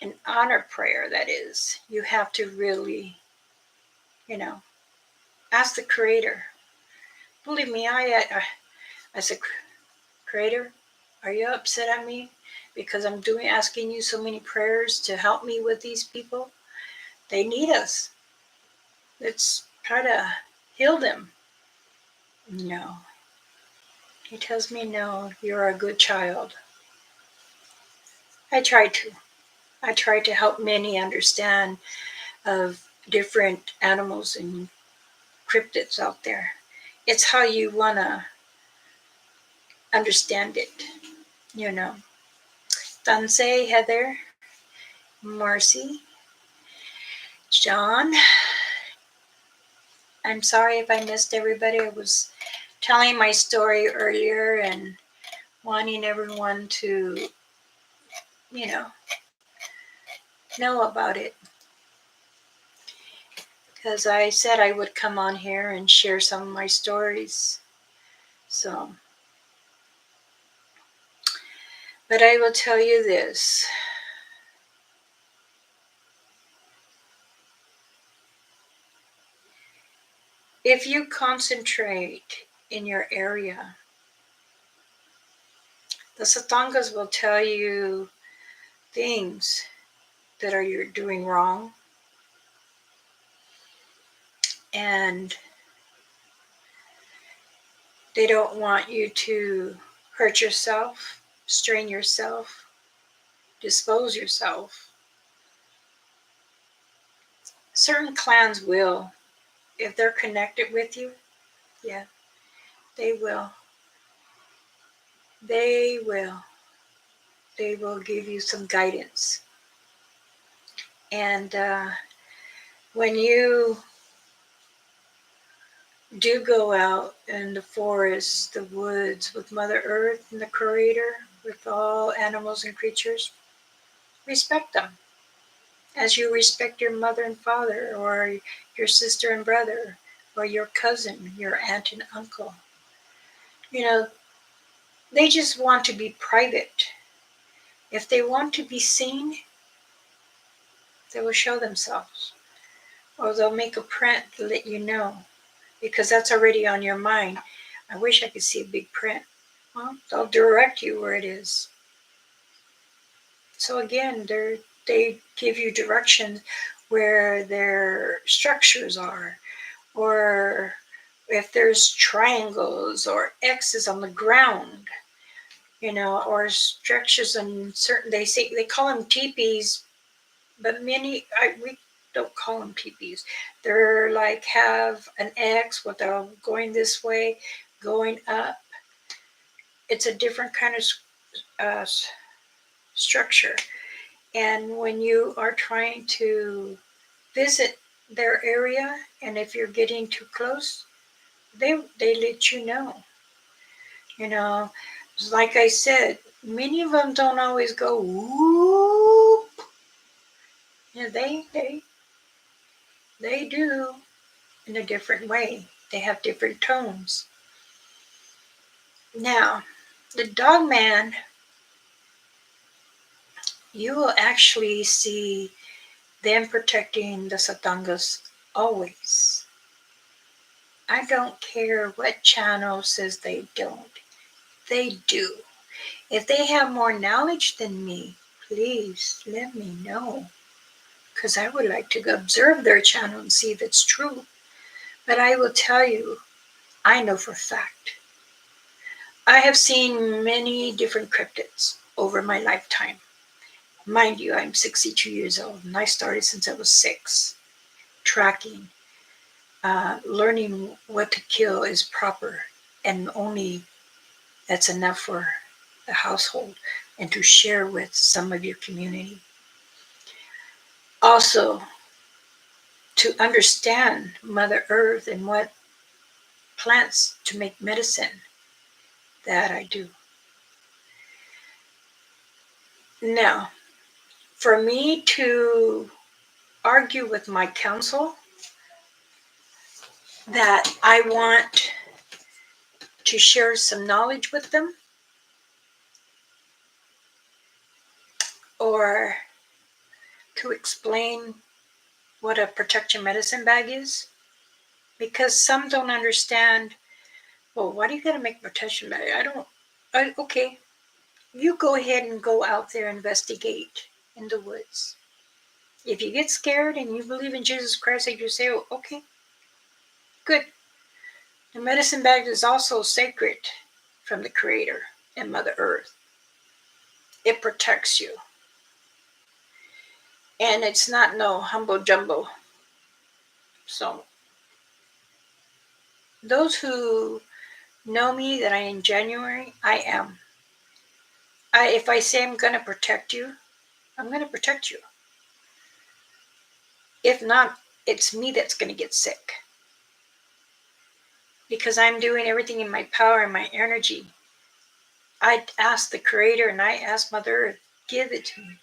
an honor prayer, that is, you have to really, ask the Creator. Believe me, I said, Creator, are you upset at me because I'm asking you so many prayers to help me with these people? They need us. Let's try to heal them. No. He tells me, no, you're a good child. I try to. I try to help many understand of different animals and cryptids out there. It's how you want to understand it, you know. Tansei, Heather, Marcy, John. I'm sorry if I missed everybody. I was telling my story earlier and wanting everyone to, you know about it. Because I said I would come on here and share some of my stories. So, but I will tell you this. If you concentrate in your area, the Satangas will tell you things that you're doing wrong, and they don't want you to hurt yourself, strain yourself, dispose yourself. Certain clans will, if they're connected with you, yeah, they will. They will. They will give you some guidance. And when you do go out in the forest, the woods, with Mother Earth and the Creator, with all animals and creatures, respect them as you respect your mother and father, or your sister and brother, or your cousin, your aunt and uncle. You know, they just want to be private. If they want to be seen, they will show themselves, or they'll make a print to let you know, because that's already on your mind. I wish I could see a big print. Well, they'll direct you where it is. So again, they give you directions where their structures are, or if there's triangles or X's on the ground, or structures on certain, they call them teepees, but we don't call them teepees. They're like have an X without going this way, going up. It's a different kind of structure. And when you are trying to visit their area, and if you're getting too close, they let you know. Like I said, many of them don't always go whoop. They do in a different way. They have different tones. Now, the dog man, you will actually see them protecting the Satangas always. I don't care what channel says they don't. They do. If they have more knowledge than me, please let me know, because I would like to observe their channel and see if it's true. But I will tell you, I know for a fact. I have seen many different cryptids over my lifetime. Mind you, I'm 62 years old, and I started since I was 6, tracking, learning what to kill is proper, and only that's enough for the household and to share with some of your community. Also, to understand Mother Earth and what plants to make medicine, that I do. Now, for me to argue with my counsel that I want to share some knowledge with them, or to explain what a protection medicine bag is? Because some don't understand. Well, why do you got to make protection bag? Okay, you go ahead and go out there and investigate in the woods. If you get scared and you believe in Jesus Christ, and you say, oh, okay, good. The medicine bag is also sacred from the Creator and Mother Earth. It protects you. And it's not no humble jumbo. So, those who know me that I am January, I am. If I say I'm going to protect you, I'm going to protect you. If not, it's me that's going to get sick. Because I'm doing everything in my power and my energy. I ask the Creator and I ask Mother Earth, give it to me.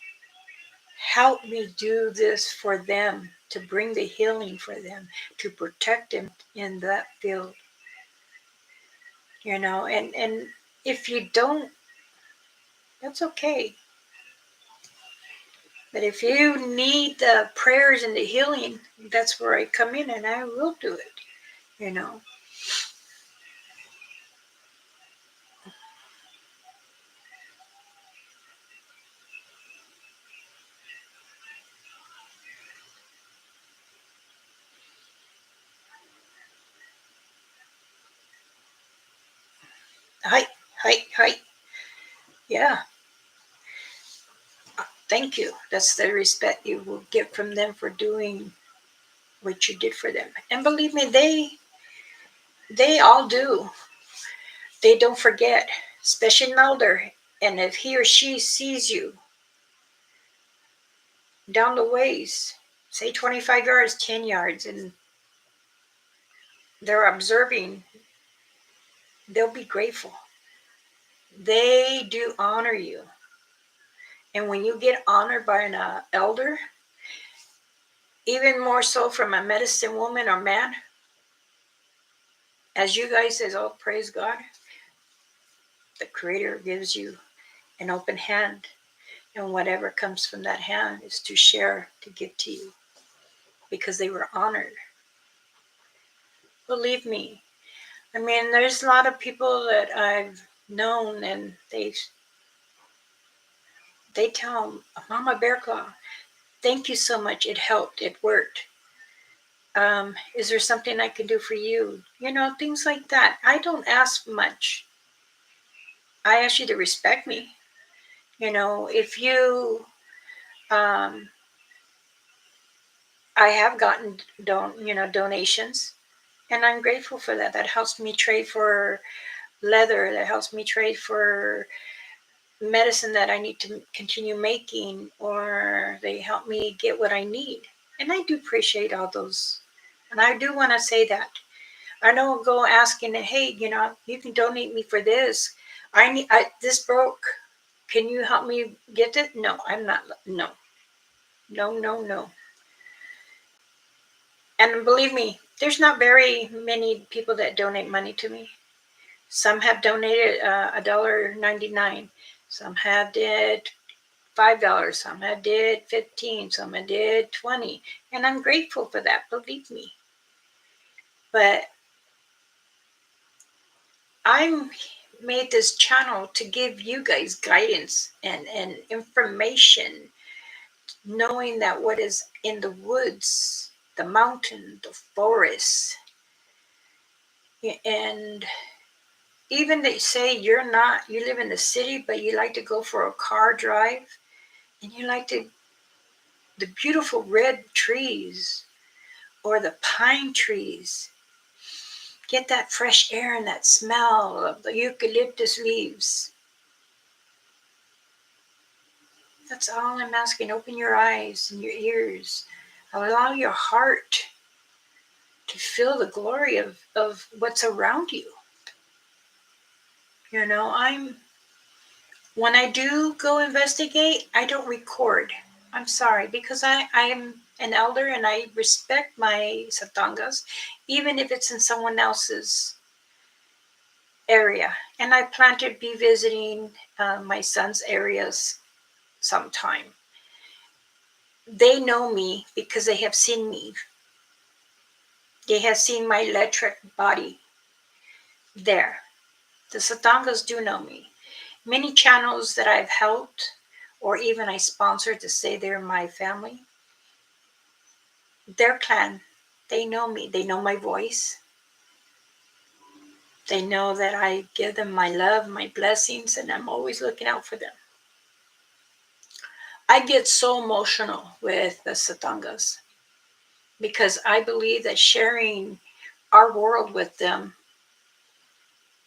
Help me do this for them, to bring the healing for them, to protect them in that field. And if you don't, that's okay. But if you need the prayers and the healing, that's where I come in and I will do it. Hi, hi, hi. Yeah. Thank you. That's the respect you will get from them for doing what you did for them. And believe me, they all do. They don't forget, especially an elder. And if he or she sees you down the ways, say 25 yards, 10 yards, and they're observing, they'll be grateful. They do honor you. And when you get honored by an elder, even more so from a medicine woman or man, as you guys says, oh, praise God, the Creator gives you an open hand. And whatever comes from that hand is to share, to give to you. Because they were honored. Believe me. I mean, there's a lot of people that I've known and they tell Mama Bear Claw, thank you so much. It helped. It worked. Is there something I can do for you? Things like that. I don't ask much. I ask you to respect me. If you, I have gotten donations, and I'm grateful for that. That helps me trade for leather. That helps me trade for medicine that I need to continue making, or they help me get what I need. And I do appreciate all those. And I do want to say that. I don't go asking, hey, you can donate me for this. This broke. Can you help me get it? No, I'm not. No. No, no, no. And believe me, there's not very many people that donate money to me. Some have donated $1.99. Some have did $5. Some have did 15. Some have did 20. And I'm grateful for that, believe me. But I made this channel to give you guys guidance and information, knowing that what is in the woods, the mountain, the forest, and even they say you live in the city, but you like to go for a car drive, and you like the beautiful red trees or the pine trees. Get that fresh air and that smell of the eucalyptus leaves. That's all I'm asking. Open your eyes and your ears. Allow your heart to feel the glory of what's around you. When I do go investigate, I don't record. I'm sorry, because I am an elder and I respect my satangas, even if it's in someone else's area. And I plan to be visiting my son's areas sometime. They know me because they have seen me. They have seen my electric body there. The Satangas do know me. Many channels that I've helped or even I sponsored to say they're my family, their clan, they know me. They know my voice. They know that I give them my love, my blessings, and I'm always looking out for them. I get so emotional with the Satangas because I believe that sharing our world with them,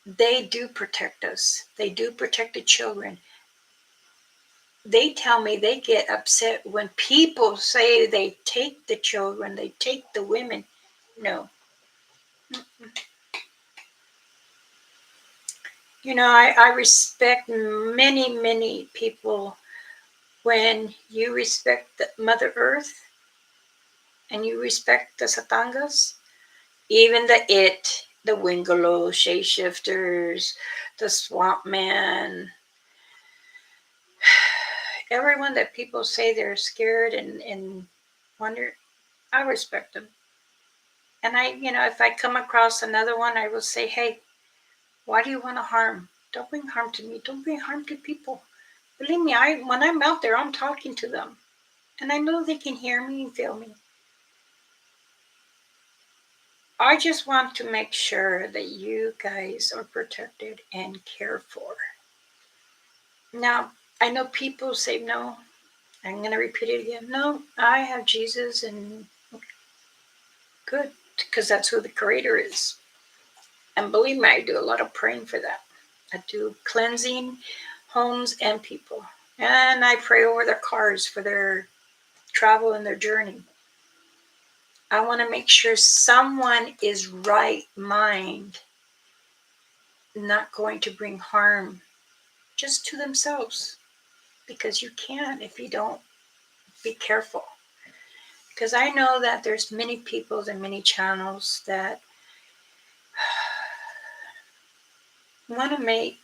they do protect us. They do protect the children. They tell me they get upset when people say they take the children, they take the women. No. You know, I respect many, many people when you respect the Mother Earth and you respect the Satangas, even the Wingalo, shapeshifters, the swamp man, everyone that people say they're scared and wonder, I respect them. And if I come across another one, I will say, hey, why do you want to harm? Don't bring harm to me. Don't bring harm to people. Believe me, when I'm out there, I'm talking to them. And I know they can hear me and feel me. I just want to make sure that you guys are protected and cared for. Now, I know people say, no, I'm going to repeat it again. No, I have Jesus and good, because that's who the Creator is. And believe me, I do a lot of praying for that. I do cleansing homes and people. And I pray over their cars for their travel and their journey. I want to make sure someone is right mind, not going to bring harm just to themselves. Because you can if you don't be careful. Because I know that there's many people and many channels that want to make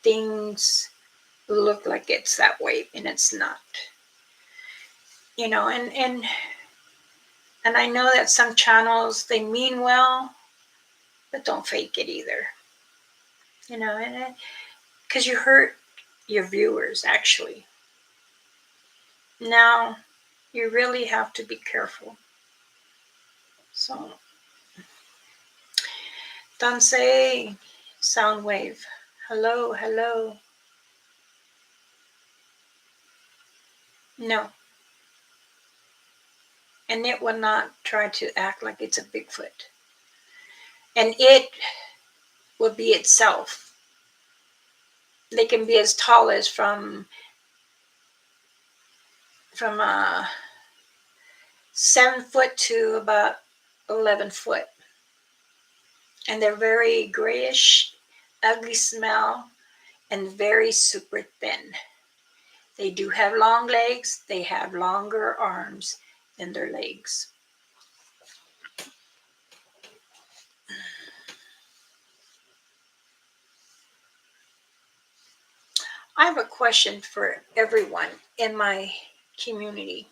things look like it's that way and it's not. And I know that some channels, they mean well, but don't fake it either. And because you hurt your viewers actually. Now you really have to be careful. So Dansei Soundwave, hello, hello. No. And it will not try to act like it's a Bigfoot. And it will be itself. They can be as tall as from 7 foot to about 11 foot. And they're very grayish, ugly smell, and very super thin. They do have long legs. They have longer arms than their legs. I have a question for everyone in my community.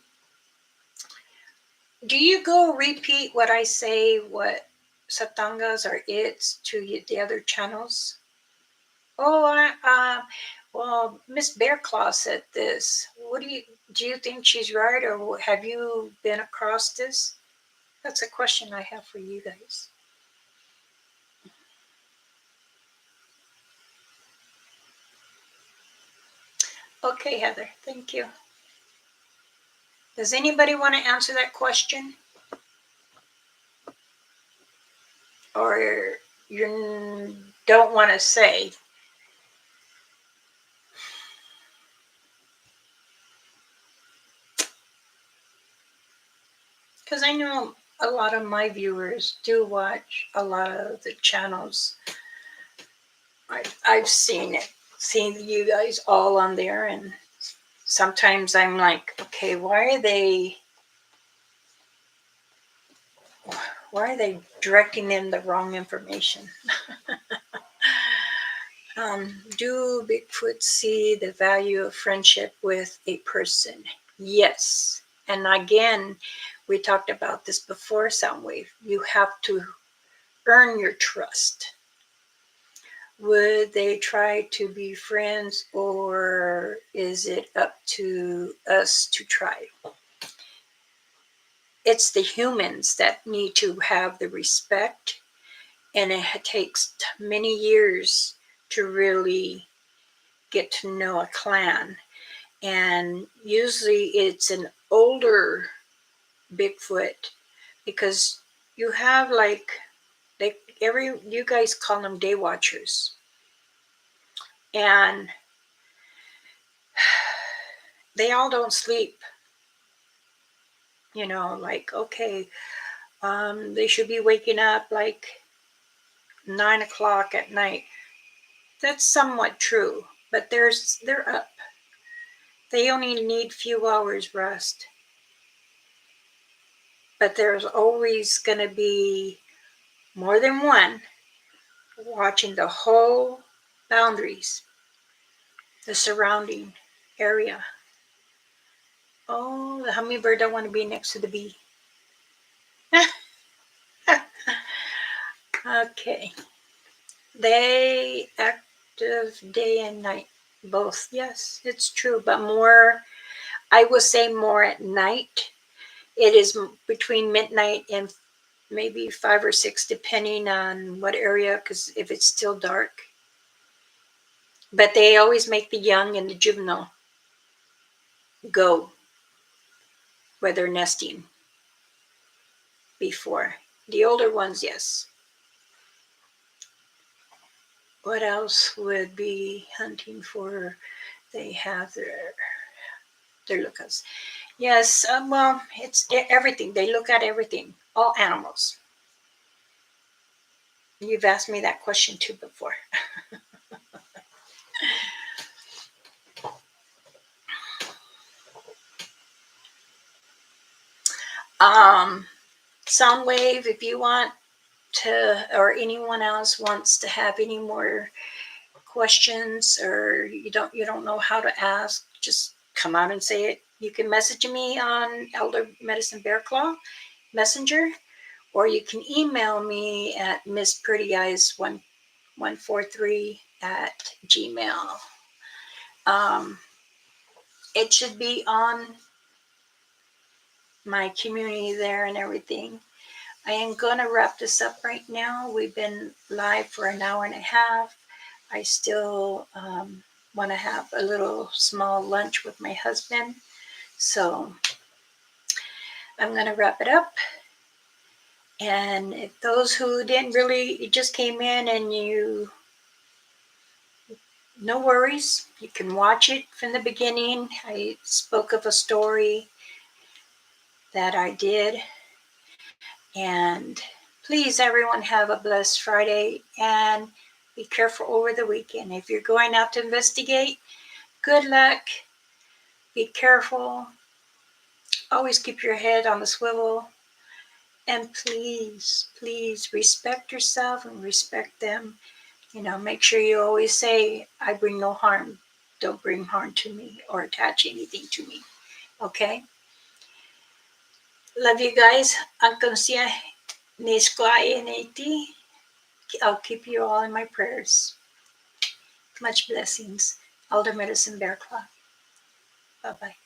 Do you go repeat what I say, what Satangas or it's to the other channels? Oh, well, Miss Bearclaw said this. What do you think she's right, or have you been across this? That's a question I have for you guys. Okay, Heather, thank you. Does anybody want to answer that question? Or you don't want to say? Because I know a lot of my viewers do watch a lot of the channels. I've seen you guys all on there, and sometimes I'm like, okay, why are they directing them the wrong information? Do Bigfoot see the value of friendship with a person? Yes. And again, we talked about this before, Soundwave. You have to earn your trust. Would they try to be friends, or is it up to us to try? It's the humans that need to have the respect, and it takes many years to really get to know a clan. And usually it's an older Bigfoot, because you have like you guys call them day watchers, and they all don't sleep. Like, okay, they should be waking up like 9 o'clock at night. That's somewhat true, but they're up. They only need few hours rest. But there's always going to be more than one watching the whole boundaries, the surrounding area. Oh, the hummingbird don't want to be next to the bee. Okay. They active day and night, both. Yes, it's true, but more, I will say more at night. It is between midnight and maybe 5 or 6, depending on what area, because if it's still dark. But they always make the young and the juvenile go where they're nesting before. The older ones, yes. What else would be hunting for? They have their lookouts. Yes, well, it's everything. They look at everything, all animals. You've asked me that question too before. Soundwave, if you want to, or anyone else wants to have any more questions, or you don't know how to ask, just come out and say it. You can message me on Elder Medicine Bear Claw Messenger, or you can email me at misspretteyeyes143 @gmail. It should be on my community there and everything. I am going to wrap this up right now. We've been live for an hour and a half. I still want to have a little small lunch with my husband. So I'm going to wrap it up. And if those who didn't really, just came in and no worries. You can watch it from the beginning. I spoke of a story that I did. And please, everyone, have a blessed Friday and be careful over the weekend. If you're going out to investigate, good luck. Be careful. Always keep your head on the swivel. And please, please respect yourself and respect them. Make sure you always say, I bring no harm. Don't bring harm to me or attach anything to me. Okay? Love you guys. I'll keep you all in my prayers. Much blessings. Elder Medicine Bear Claw. Bye-bye.